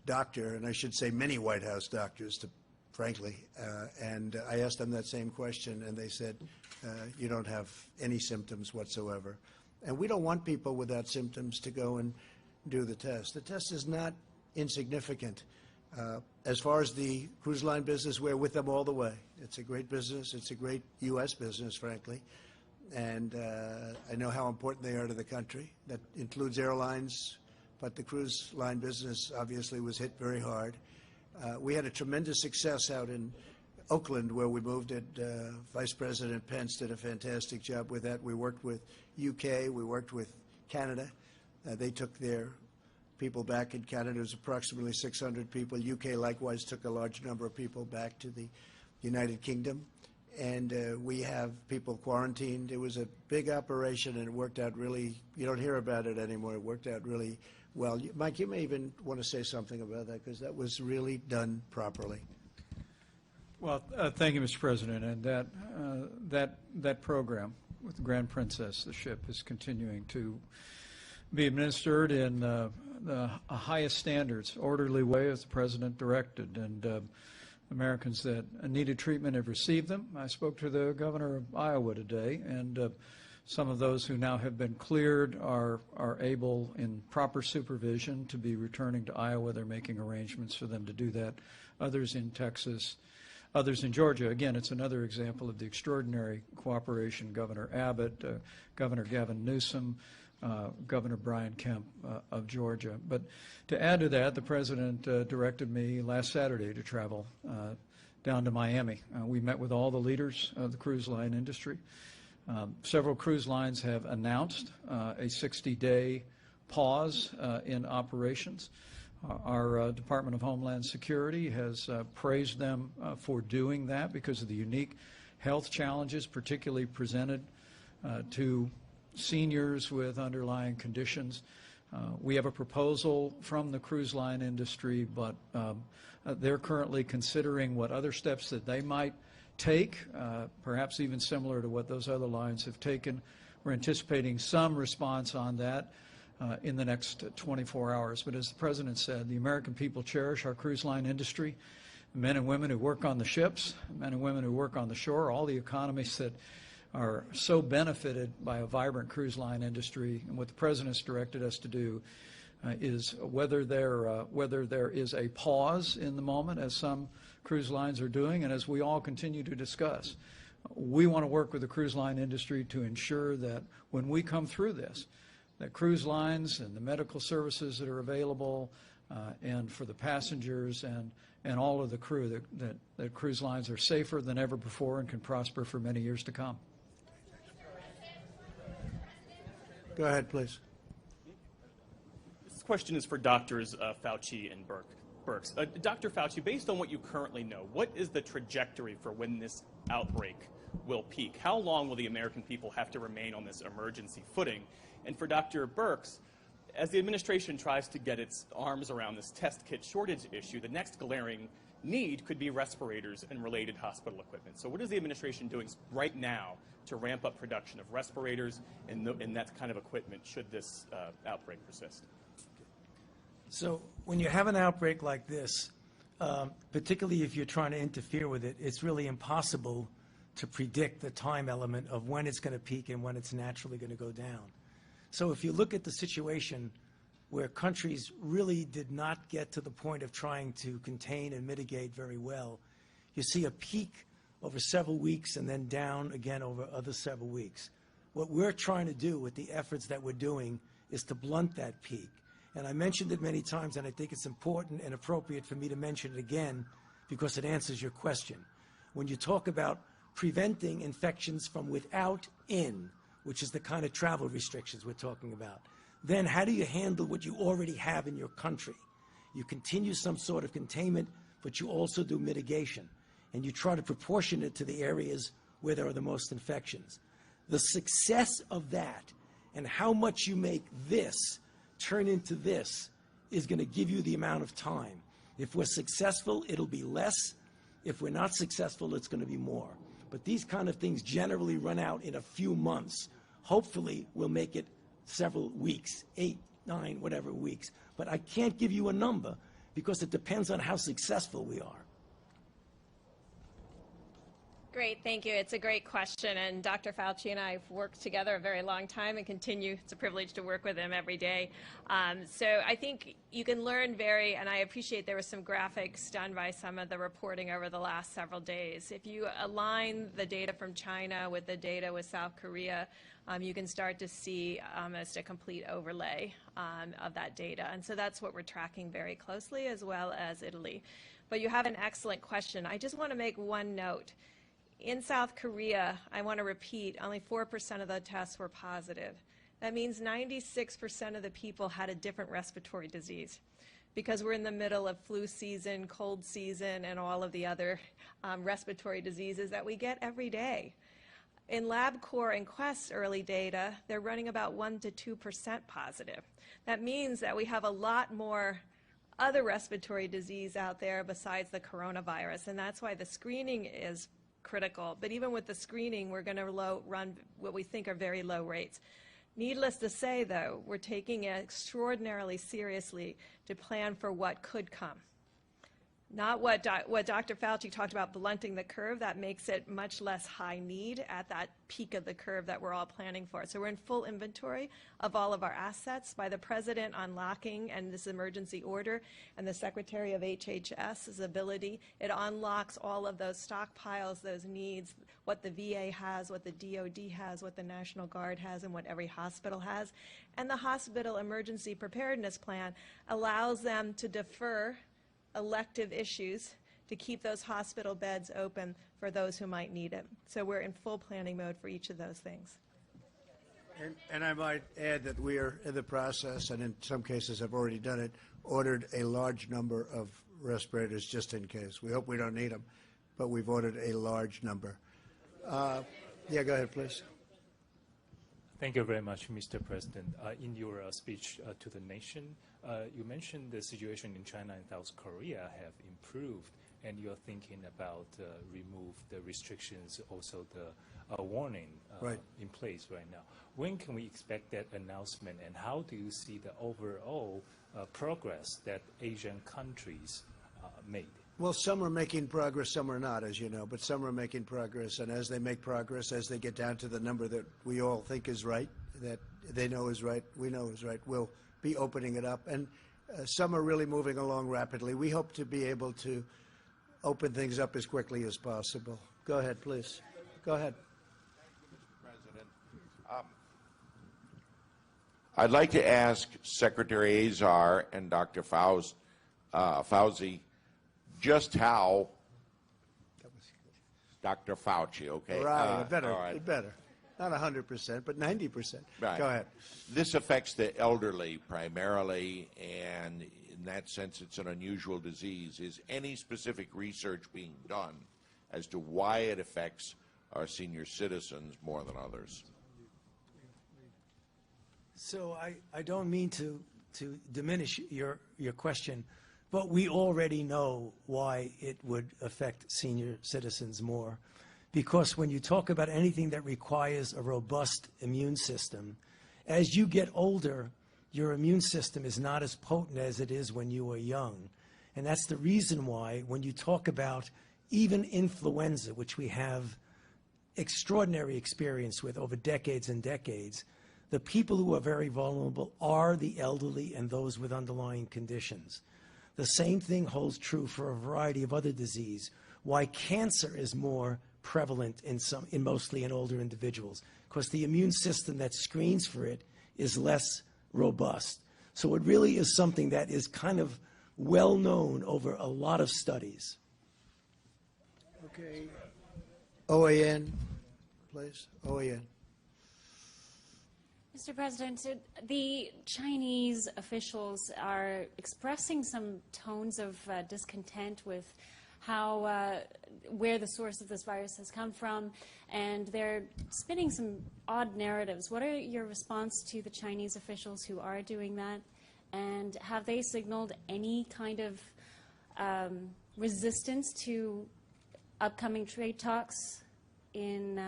doctor, and I should say many White House doctors, frankly. And I asked them that same question, and they said, you don't have any symptoms whatsoever. And we don't want people without symptoms to go and do the test. The test is not insignificant. As far as the cruise line business, we're with them all the way. It's a great business. It's a great U.S. business, frankly. And I know how important they are to the country. That includes airlines, but the cruise line business obviously was hit very hard. We had a tremendous success out in Oakland, where we moved it. Vice President Pence did a fantastic job with that. We worked with UK, we worked with Canada. They took their people back in Canada. It was approximately 600 people. UK likewise took a large number of people back to the United Kingdom. And we have people quarantined. It was a big operation, and it worked out really, you don't hear about it anymore. It worked out really well. Mike, you may even want to say something about that, because that was really done properly. Well, thank you, Mr. President. And that program with the Grand Princess, the ship, is continuing to be administered in the highest standards, orderly way, as the President directed. And Americans that needed treatment have received them. I spoke to the governor of Iowa today, and some of those who now have been cleared are able, in proper supervision, to be returning to Iowa. They're making arrangements for them to do that. Others in Texas, others in Georgia. Again, it's another example of the extraordinary cooperation. Governor Abbott, Governor Gavin Newsom, Governor Brian Kemp of Georgia. But to add to that, the President directed me last Saturday to travel down to Miami. We met with all the leaders of the cruise line industry. Several cruise lines have announced a 60-day pause in operations. Our Department of Homeland Security has praised them for doing that because of the unique health challenges, particularly presented to seniors with underlying conditions. We have a proposal from the cruise line industry, but they're currently considering what other steps that they might take, perhaps even similar to what those other lines have taken. We're anticipating some response on that in the next 24 hours. But as the President said, the American people cherish our cruise line industry, men and women who work on the ships, men and women who work on the shore, all the economies that are so benefited by a vibrant cruise line industry. And what the President's directed us to do is whether there is a pause in the moment, as some cruise lines are doing, and as we all continue to discuss, we want to work with the cruise line industry to ensure that when we come through this, that cruise lines and the medical services that are available and for the passengers and all of the crew, that cruise lines are safer than ever before and can prosper for many years to come. Go ahead, please. This question is for Drs. Fauci and Birx. Dr. Fauci, based on what you currently know, what is the trajectory for when this outbreak will peak? How long will the American people have to remain on this emergency footing? And for Dr. Birx, as the administration tries to get its arms around this test kit shortage issue, the next glaring need could be respirators and related hospital equipment. So what is the administration doing right now to ramp up production of respirators and that kind of equipment should this outbreak persist? So when you have an outbreak like this, particularly if you're trying to interfere with it, it's really impossible to predict the time element of when it's going to peak and when it's naturally going to go down. So if you look at the situation where countries really did not get to the point of trying to contain and mitigate very well, you see a peak over several weeks and then down again over other several weeks. What we're trying to do with the efforts that we're doing is to blunt that peak. And I mentioned it many times, and I think it's important and appropriate for me to mention it again because it answers your question. When you talk about preventing infections from without in, which is the kind of travel restrictions we're talking about, then how do you handle what you already have in your country? You continue some sort of containment, but you also do mitigation. And you try to proportion it to the areas where there are the most infections. The success of that and how much you make this turn into this is going to give you the amount of time. If we're successful, it'll be less. If we're not successful, it's going to be more. But these kind of things generally run out in a few months. Hopefully, we'll make it several weeks, 8, 9, whatever weeks. But I can't give you a number because it depends on how successful we are. Great, thank you. It's a great question, and Dr. Fauci and I have worked together a very long time and continue. It's a privilege to work with him every day. So I think you can learn and I appreciate there were some graphics done by some of the reporting over the last several days. If you align the data from China with the data with South Korea, you can start to see almost a complete overlay of that data. And so that's what we're tracking very closely, as well as Italy. but you have an excellent question. I just want to make one note. In South Korea, I want to repeat, only 4% of the tests were positive. That means 96% of the people had a different respiratory disease, because we're in the middle of flu season, cold season, and all of the other respiratory diseases that we get every day. In LabCorp and Quest's early data, they're running about 1% to 2% positive. That means that we have a lot more other respiratory disease out there besides the coronavirus, and that's why the screening is critical. But even with the screening, we're going to run what we think are very low rates. Needless to say, though, we're taking it extraordinarily seriously to plan for what could come. Not what Dr. Fauci talked about, blunting the curve. That makes it much less high need at that peak of the curve that we're all planning for. So we're in full inventory of all of our assets by the President unlocking and this emergency order and the Secretary of HHS's ability. It unlocks all of those stockpiles, those needs, what the VA has, what the DOD has, what the National Guard has, and what every hospital has. And the hospital emergency preparedness plan allows them to defer elective issues to keep those hospital beds open for those who might need it. So we're in full planning mode for each of those things. And I might add that we are in the process, and in some cases have already done it, ordered a large number of respirators just in case. We hope we don't need them, but we've ordered a large number. Yeah, go ahead, please. Thank you very much, Mr. President. In your speech to the nation, you mentioned the situation in China and South Korea have improved, and you're thinking about remove the restrictions, also the warning in place right now. When can we expect that announcement, and how do you see the overall progress that Asian countries made? Well, some are making progress, some are not, as you know, but some are making progress, and as they make progress, as they get down to the number that we all think is right, that they know is right, we know is right, we'll be opening it up. And some are really moving along rapidly. We hope to be able to open things up as quickly as possible. Go ahead, please. Go ahead. President, I'd like to ask Secretary Azar and Dr. Fauci just how Dr. Fauci, okay? Right, better, right. better. Not 100%, but 90%. Right. Go ahead. This affects the elderly primarily, and in that sense, it's an unusual disease. Is any specific research being done as to why it affects our senior citizens more than others? So I don't mean to diminish your question, but we already know why it would affect senior citizens more. Because when you talk about anything that requires a robust immune system, as you get older, your immune system is not as potent as it is when you were young. And that's the reason why when you talk about even influenza, which we have extraordinary experience with over decades and decades, the people who are very vulnerable are the elderly and those with underlying conditions. The same thing holds true for a variety of other disease. Why cancer is more prevalent in mostly in older individuals, because the immune system that screens for it is less robust. So it really is something that is kind of well known over a lot of studies. Okay. OAN, please. OAN. Mr. President, the Chinese officials are expressing some tones of discontent with how where the source of this virus has come from, and they're spinning some odd narratives. What are your response to the Chinese officials who are doing that, and have they signaled any kind of resistance to upcoming trade talks in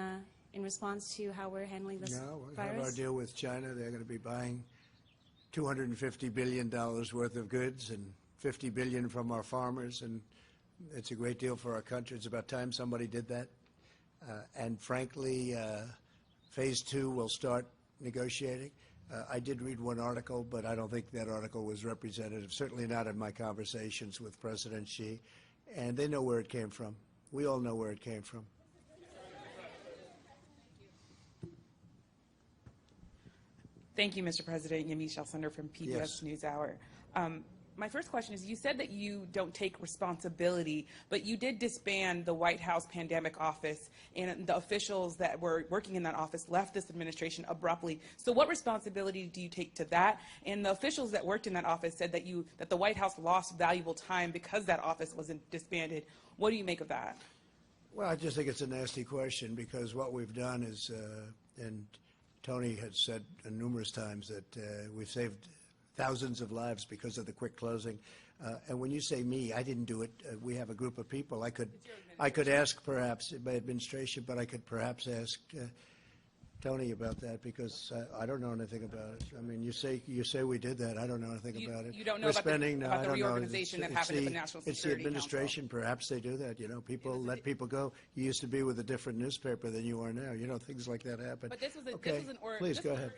response to how we're handling this No, we virus? have our deal with China. They're going to be buying $250 billion worth of goods and $50 billion from our farmers, and it's a great deal for our country. It's about time somebody did that. And frankly, phase 2 will start negotiating. I did read one article, but I don't think that article was representative, certainly not in my conversations with President Xi. And they know where it came from. We all know where it came from. Thank you, Mr. President. Yamiche Alcindor from PBS Yes. NewsHour. my first question is, you said that you don't take responsibility, but you did disband the White House Pandemic Office, and the officials that were working in that office left this administration abruptly. So what responsibility do you take to that? And the officials that worked in that office said that the White House lost valuable time because that office wasn't disbanded. What do you make of that? Well, I just think it's a nasty question, because what we've done is, and Tony had said numerous times that we've saved thousands of lives because of the quick closing. And when you say me, I didn't do it. We have a group of people. I could ask perhaps my administration, but I could perhaps ask Tony about that, because I don't know anything about it. I mean, you say we did that. I don't know anything about it. You don't know about the reorganization that happened at the National Security It's the administration. Council. Perhaps they do that. You know, people let people go. You used to be with a different newspaper than you are now. You know, things like that happen. But this was okay. an Please go ahead.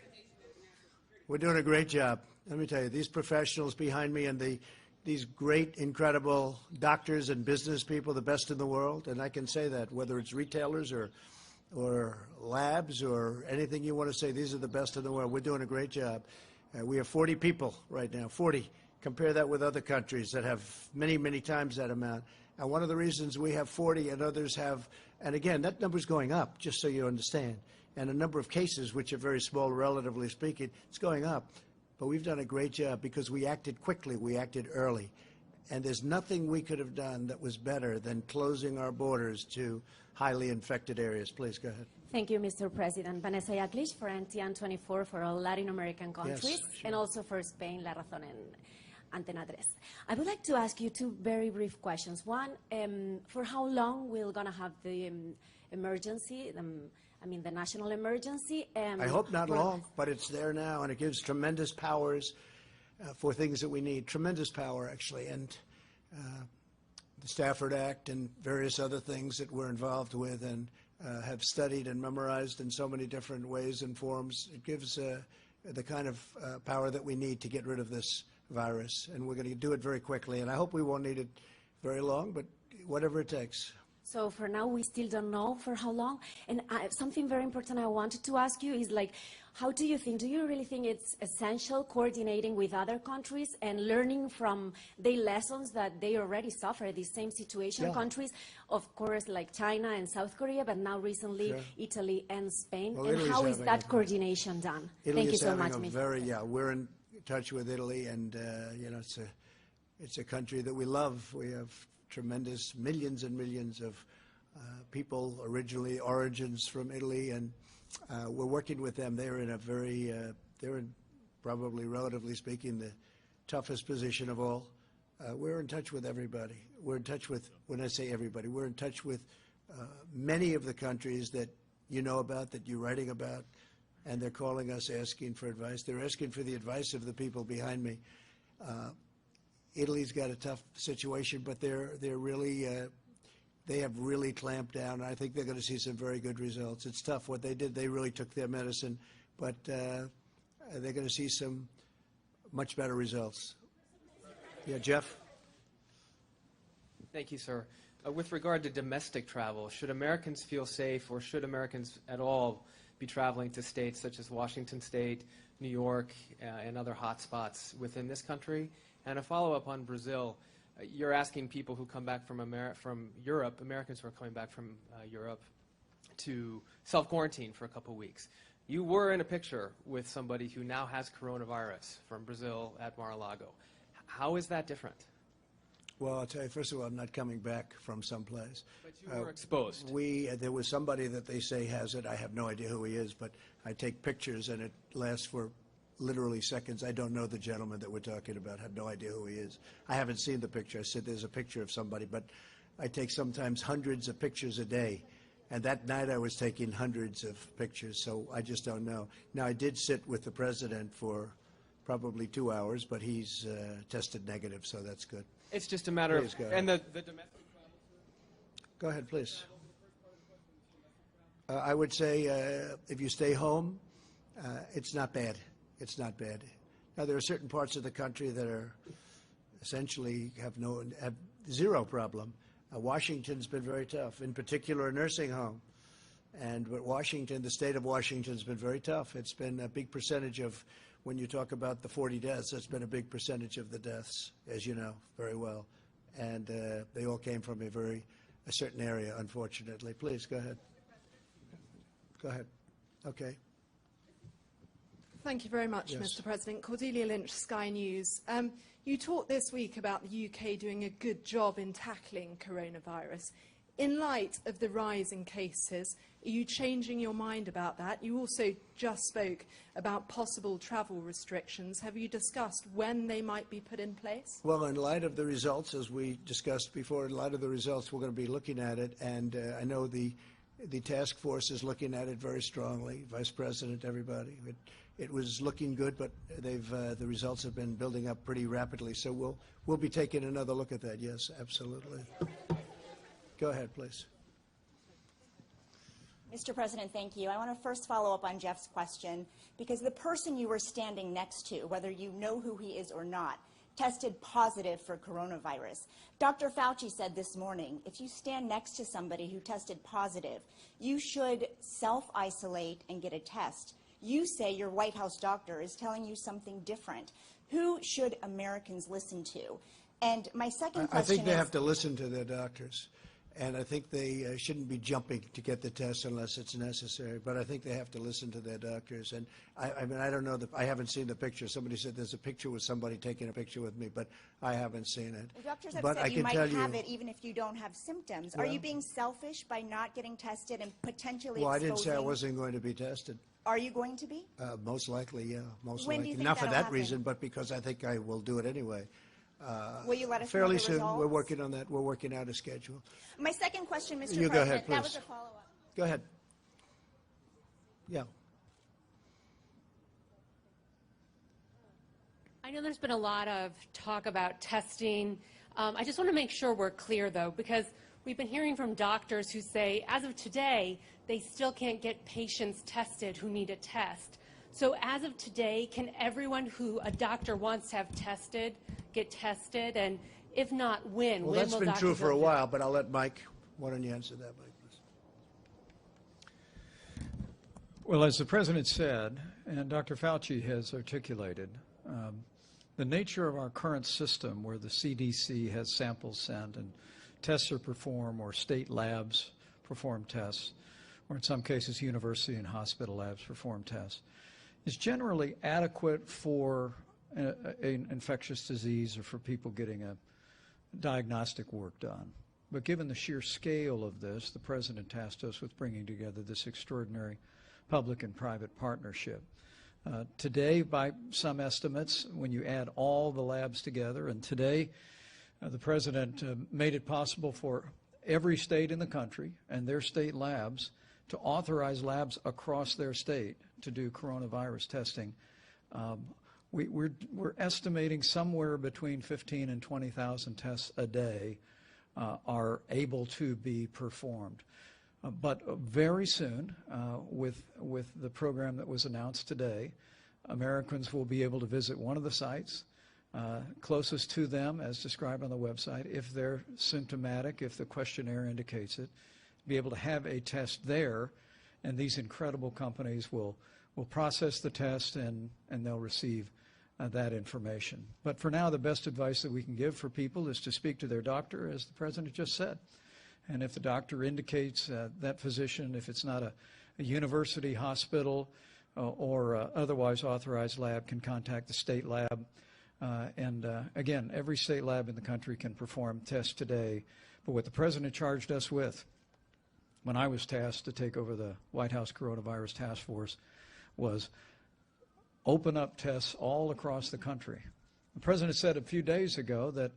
We're doing a great job. Let me tell you, these professionals behind me and these great, incredible doctors and business people, the best in the world, and I can say that, whether it's retailers or labs or anything you want to say, these are the best in the world. We're doing a great job. We have 40 people right now, 40. Compare that with other countries that have many, many times that amount. And one of the reasons we have 40 and others have, and again, that number's going up, just so you understand. And a number of cases, which are very small, relatively speaking, it's going up. But we've done a great job because we acted quickly, we acted early. And there's nothing we could have done that was better than closing our borders to highly infected areas. Please go ahead. Thank you, Mr. President. Vanessa Yaklich for NTN24 for all Latin American countries, Yes, sure. and also for Spain, La Razón and Antena 3. I would like to ask you two very brief questions. One, for how long we're going to have the emergency, the national emergency? I hope not long, but it's there now, and it gives tremendous powers for things that we need. Tremendous power, actually. And the Stafford Act and various other things that we're involved with and have studied and memorized in so many different ways and forms, it gives the kind of power that we need to get rid of this virus. And we're going to do it very quickly. And I hope we won't need it very long, but whatever it takes. So for now, we still don't know for how long. And something very important I wanted to ask you is, like, how do you really think it's essential coordinating with other countries and learning from their lessons that they already suffer the same situation? Yeah. Countries, of course, like China and South Korea, but now recently Sure. Italy and Spain. Well, and Italy's how is having that a- coordination done? Italy Thank you is so having much, a Mr. we're in touch with Italy, and it's a country that we love. We have tremendous millions and millions of people, origins from Italy, and we're working with them. They're in they're in probably, relatively speaking, the toughest position of all. We're in touch with everybody. We're in touch with, when I say everybody, we're in touch with many of the countries that you know about, that you're writing about, and they're calling us asking for advice. They're asking for the advice of the people behind me. Italy's got a tough situation, but they're really they have really clamped down. I think they're going to see some very good results. It's tough what they did. They really took their medicine, but they're going to see some much better results. Yeah, Jeff? Thank you, sir. With regard to domestic travel, should Americans feel safe, or should Americans at all be traveling to states such as Washington State, New York, and other hot spots within this country? And a follow-up on Brazil. You're asking people who come back from Europe, Americans who are coming back from Europe, to self-quarantine for a couple weeks. You were in a picture with somebody who now has coronavirus from Brazil at Mar-a-Lago. How is that different? Well, I'll tell you, first of all, I'm not coming back from someplace. But you were exposed. There was somebody that they say has it. I have no idea who he is, but I take pictures, and it lasts for literally seconds. I don't know the gentleman that we're talking about. I have no idea who he is. I haven't seen the picture. I said there's a picture of somebody, but I take sometimes hundreds of pictures a day. And that night I was taking hundreds of pictures, so I just don't know. Now, I did sit with the president for probably 2 hours, but he's tested negative, so that's good. It's just a matter Please of... go ahead. And the domestic travel... Go ahead, please. I would say if you stay home, it's not bad. It's not bad. Now, there are certain parts of the country that are essentially have zero problem. Washington's been very tough, in particular a nursing home. But Washington, the state of Washington, has been very tough. It's been a big percentage of when you talk about the 40 deaths, that's been a big percentage of the deaths, as you know very well. And they all came from a certain area, unfortunately. Please, go ahead. Go ahead. Okay. Thank you very much, Yes. Mr. President. Cordelia Lynch, Sky News. You talked this week about the UK doing a good job in tackling coronavirus. In light of the rise in cases, are you changing your mind about that? You also just spoke about possible travel restrictions. Have you discussed when they might be put in place? Well, in light of the results, as we discussed before, in light of the results, we're going to be looking at it. And I know the task force is looking at it very strongly, Vice President, everybody. It was looking good, but the results have been building up pretty rapidly. So we'll be taking another look at that. Yes, absolutely. Go ahead, please. Mr. President, thank you. I want to first follow up on Jeff's question, because the person you were standing next to, whether you know who he is or not, tested positive for coronavirus. Dr. Fauci said this morning, if you stand next to somebody who tested positive, you should self-isolate and get a test. You say your White House doctor is telling you something different. Who should Americans listen to? And my second question I think they is, have to listen to their doctors. And I think they shouldn't be jumping to get the test unless it's necessary. But I think they have to listen to their doctors. And I mean, I don't know. I haven't seen the picture. Somebody said there's a picture with somebody taking a picture with me, but I haven't seen it. well, doctors have but said I you can might tell have you, it even if you don't have symptoms. Are Well- you being selfish by not getting tested and potentially well, I exposing? didn't say I wasn't going to be tested. Are you going to be? Most likely, yeah. Most When do likely. you think Not for that'll that happen? reason, but because I think I will do it anyway. Will you let us know fairly the soon. results? We're working on that. We're working out a schedule. My second question, Mr. You President, go ahead, that was please. a follow-up. Go ahead. Yeah. I know there's been a lot of talk about testing. I just want to make sure we're clear, though, because we've been hearing from doctors who say, as of today, they still can't get patients tested who need a test. So as of today, can everyone who a doctor wants to have tested get tested? And if not, when? Well, When that's will been doctors true for a have- while, but I'll let Mike. Why don't you answer that, Mike, please? Well, as the President said, and Dr. Fauci has articulated, the nature of our current system where the CDC has samples sent and tests are performed, or state labs perform tests, or in some cases university and hospital labs perform tests, is generally adequate for an infectious disease or for people getting a diagnostic work done. But given the sheer scale of this, the President tasked us with bringing together this extraordinary public and private partnership. Today, by some estimates, when you add all the labs together, and today the President made it possible for every state in the country and their state labs to authorize labs across their state to do coronavirus testing. We're estimating somewhere between 15 and 20,000 tests a day are able to be performed. But very soon, with the program that was announced today, Americans will be able to visit one of the sites closest to them, as described on the website, if they're symptomatic, if the questionnaire indicates it, be able to have a test there, and these incredible companies will process the test and they'll receive that information. But for now, the best advice that we can give for people is to speak to their doctor, as the President just said. And if the doctor indicates that physician, if it's not a university, hospital, or otherwise authorized lab, can contact the state lab. Again, every state lab in the country can perform tests today. But what the President charged us with when I was tasked to take over the White House Coronavirus Task Force was open up tests all across the country. The President said a few days ago that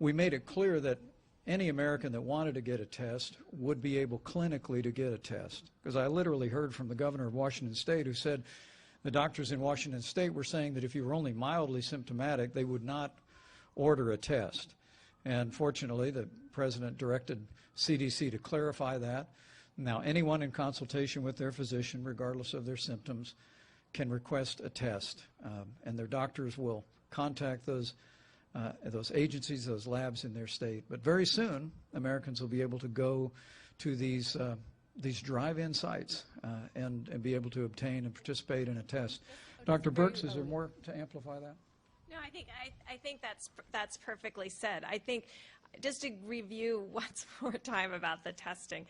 we made it clear that any American that wanted to get a test would be able clinically to get a test. Because I literally heard from the governor of Washington State who said the doctors in Washington State were saying that if you were only mildly symptomatic, they would not order a test. And fortunately, the President directed CDC to clarify that. Now, anyone in consultation with their physician, regardless of their symptoms, can request a test, and their doctors will contact those agencies, those labs in their state. But very soon, Americans will be able to go to these drive-in sites and be able to obtain and participate in a test. Dr. Birx, is there more to amplify that? No, I think that's perfectly said. I think just to review once more time about the testing.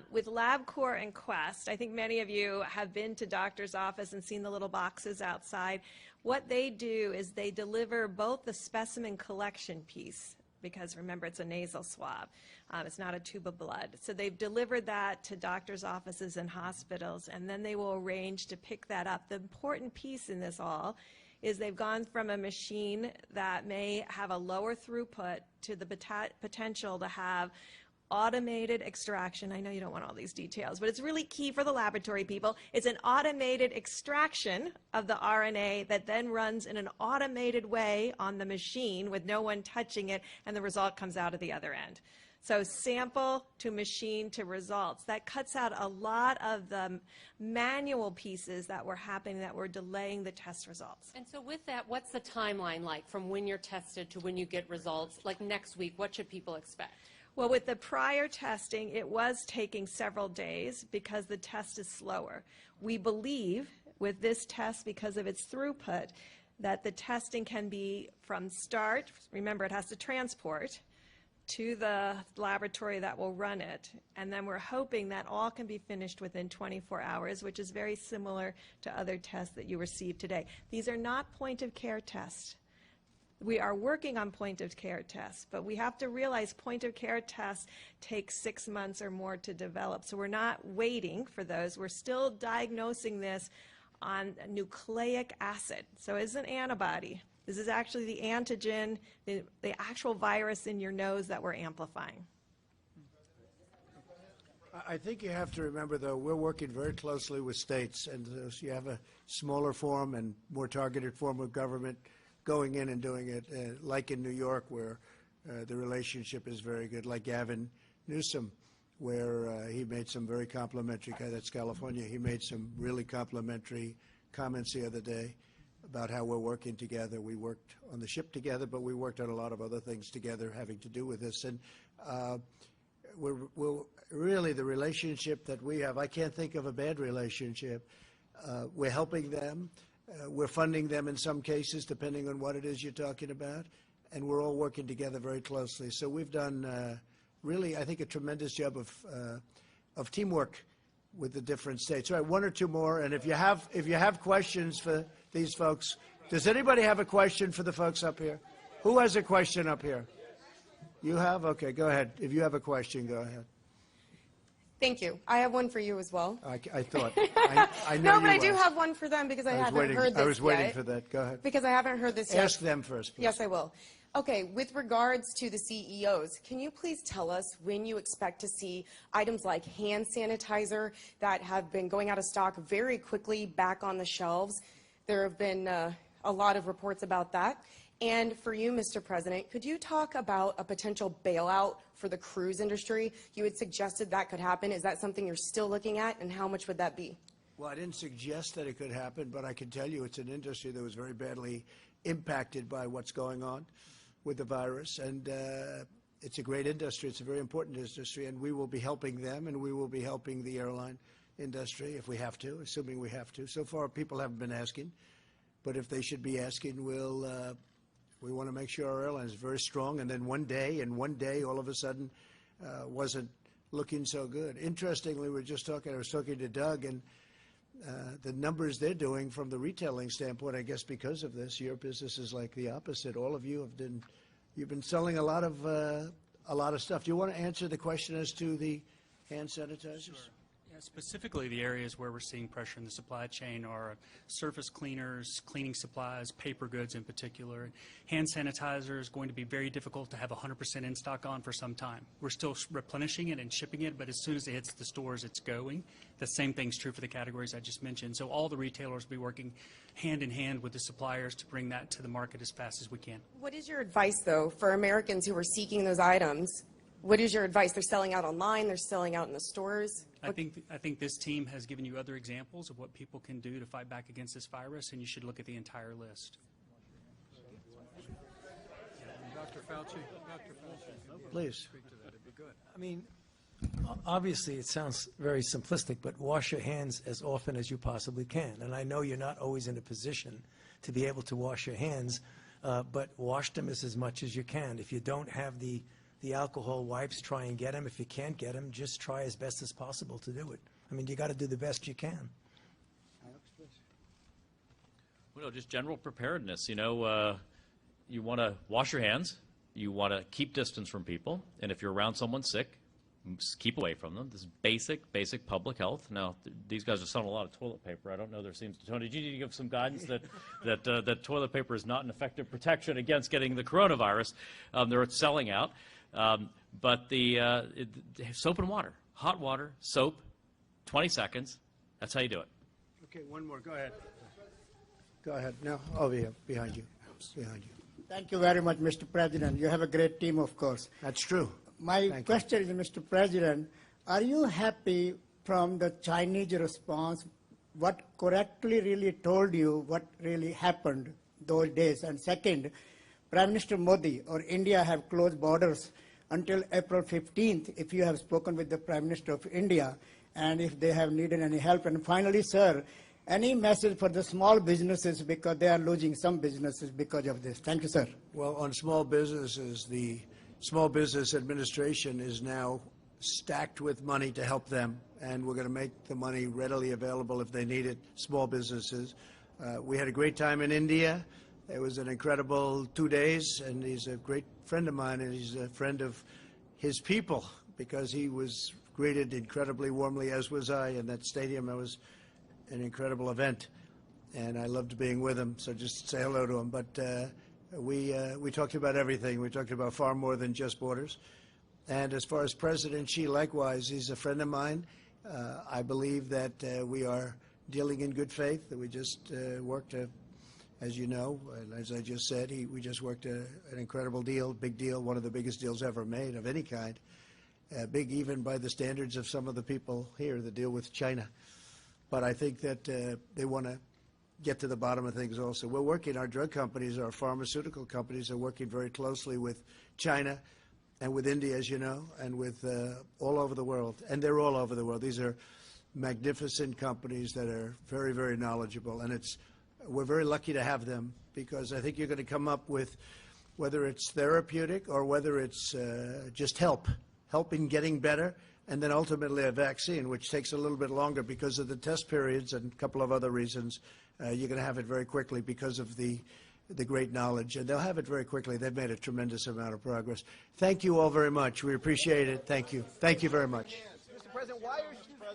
With LabCorp and Quest, I think many of you have been to doctor's office and seen the little boxes outside. What they do is they deliver both the specimen collection piece, because remember it's a nasal swab, it's not a tube of blood. So they've delivered that to doctors' offices and hospitals, and then they will arrange to pick that up. The important piece in this all is they've gone from a machine that may have a lower throughput to the potential to have automated extraction. I know you don't want all these details, but it's really key for the laboratory people. It's an automated extraction of the RNA that then runs in an automated way on the machine with no one touching it, and the result comes out of the other end. So sample to machine to results. That cuts out a lot of the manual pieces that were happening that were delaying the test results. And so with that, what's the timeline like from when you're tested to when you get results? Like next week, what should people expect? Well, with the prior testing, it was taking several days because the test is slower. We believe with this test, because of its throughput, that the testing can be from start, remember it has to transport, to the laboratory that will run it, and then we're hoping that all can be finished within 24 hours, which is very similar to other tests that you received today. These are not point-of-care tests. We are working on point-of-care tests, but we have to realize point-of-care tests take 6 months or more to develop, so we're not waiting for those. We're still diagnosing this on nucleic acid, so it's an antibody. This is actually the antigen, the actual virus in your nose that we're amplifying. I think you have to remember, though, we're working very closely with states, and so you have a smaller form and more targeted form of government going in and doing it, like in New York, where the relationship is very good, like Gavin Newsom, where he made some very complimentary, that's California, he made some really complimentary comments the other day about how we're working together. We worked on the ship together, but we worked on a lot of other things together having to do with this. And we're really, the relationship that we have, I can't think of a bad relationship. We're helping them. We're funding them in some cases, depending on what it is you're talking about. And we're all working together very closely. So we've done really, I think, a tremendous job of teamwork with the different states. All right, one or two more. And if you have questions for these folks, does anybody have a question for the folks up here? Who has a question up here? You have? Okay, go ahead. If you have a question, go ahead. Thank you. I have one for you as well. I thought. I know no, but I do was. have one for them because I haven't heard this I was waiting yet. for that. Go ahead. Because I haven't heard this yet. Ask them first, please. Yes, I will. Okay, with regards to the CEOs, can you please tell us when you expect to see items like hand sanitizer that have been going out of stock very quickly back on the shelves? There have been a lot of reports about that. And for you, Mr. President, could you talk about a potential bailout for the cruise industry? You had suggested that could happen. Is that something you're still looking at, and how much would that be? Well, I didn't suggest that it could happen, but I can tell you it's an industry that was very badly impacted by what's going on with the virus, and it's a great industry. It's a very important industry, and we will be helping them, and we will be helping the airline industry if we have to, assuming we have to. So far, people haven't been asking, but if they should be asking, we want to make sure our airline is very strong. And then one day, all of a sudden, wasn't looking so good. Interestingly, I was talking to Doug, and the numbers they're doing from the retailing standpoint, I guess because of this, your business is like the opposite. All of you you've been selling a lot of stuff. Do you want to answer the question as to the hand sanitizers? Sure. Yeah, specifically, the areas where we're seeing pressure in the supply chain are surface cleaners, cleaning supplies, paper goods in particular. Hand sanitizer is going to be very difficult to have 100% in stock on for some time. We're still replenishing it and shipping it, but as soon as it hits the stores, it's going. The same thing's true for the categories I just mentioned. So all the retailers will be working hand in hand with the suppliers to bring that to the market as fast as we can. What is your advice, though, for Americans who are seeking those items? What is your advice? They're selling out online. They're selling out in the stores. I think this team has given you other examples of what people can do to fight back against this virus, and you should look at the entire list. Dr. Fauci, please. Speak to that. It'd be good. I mean, Obviously, it sounds very simplistic, but wash your hands as often as you possibly can. And I know you're not always in a position to be able to wash your hands, but wash them as much as you can. If you don't have the alcohol wipes, try and get them. If you can't get them, just try as best as possible to do it. I mean, you got to do the best you can. Well, just general preparedness. You know, you want to wash your hands. You want to keep distance from people. And if you're around someone sick, keep away from them. This is basic public health. Now, these guys are selling a lot of toilet paper. I don't know. There seems to, Tony, did you give some guidance that toilet paper is not an effective protection against getting the coronavirus? They're selling out. But soap and water, hot water, soap, 20 seconds. That's how you do it. Okay, one more. Go ahead. Go ahead. No, over here, behind you. Behind you. Thank you very much, Mr. President. You have a great team, of course. That's true. My question is, Mr. President, are you happy from the Chinese response, what correctly really told you what really happened those days? And second, Prime Minister Modi or India have closed borders until April 15th, if you have spoken with the Prime Minister of India, and if they have needed any help. And finally, sir, any message for the small businesses, because they are losing some businesses because of this? Thank you, sir. Well, on small businesses, the Small Business Administration is now stacked with money to help them, and we're going to make the money readily available if they need it, small businesses. We had a great time in India. It was an incredible 2 days, and he's a great friend of mine, and he's a friend of his people, because he was greeted incredibly warmly, as was I, in that stadium. It was an incredible event, and I loved being with him, so just say hello to him. But we talked about everything. We talked about far more than just borders. And as far as President Xi, likewise, he's a friend of mine. I believe that we are dealing in good faith, that we just worked, as you know, and as I just said, we just worked an incredible deal, big deal, one of the biggest deals ever made of any kind, big even by the standards of some of the people here, the deal with China. But I think that they want to get to the bottom of things also. We're working, our drug companies, our pharmaceutical companies are working very closely with China and with India, as you know, and with all over the world. And they're all over the world. These are magnificent companies that are very, very knowledgeable. And we're very lucky to have them, because I think you're going to come up with, whether it's therapeutic or whether it's just help in getting better, and then ultimately a vaccine, which takes a little bit longer because of the test periods and a couple of other reasons. You're going to have it very quickly because of the great knowledge, and they'll have it very quickly. They've made a tremendous amount of progress. Thank you all very much. We appreciate it. Thank you. Thank you very much. Mr. President, why are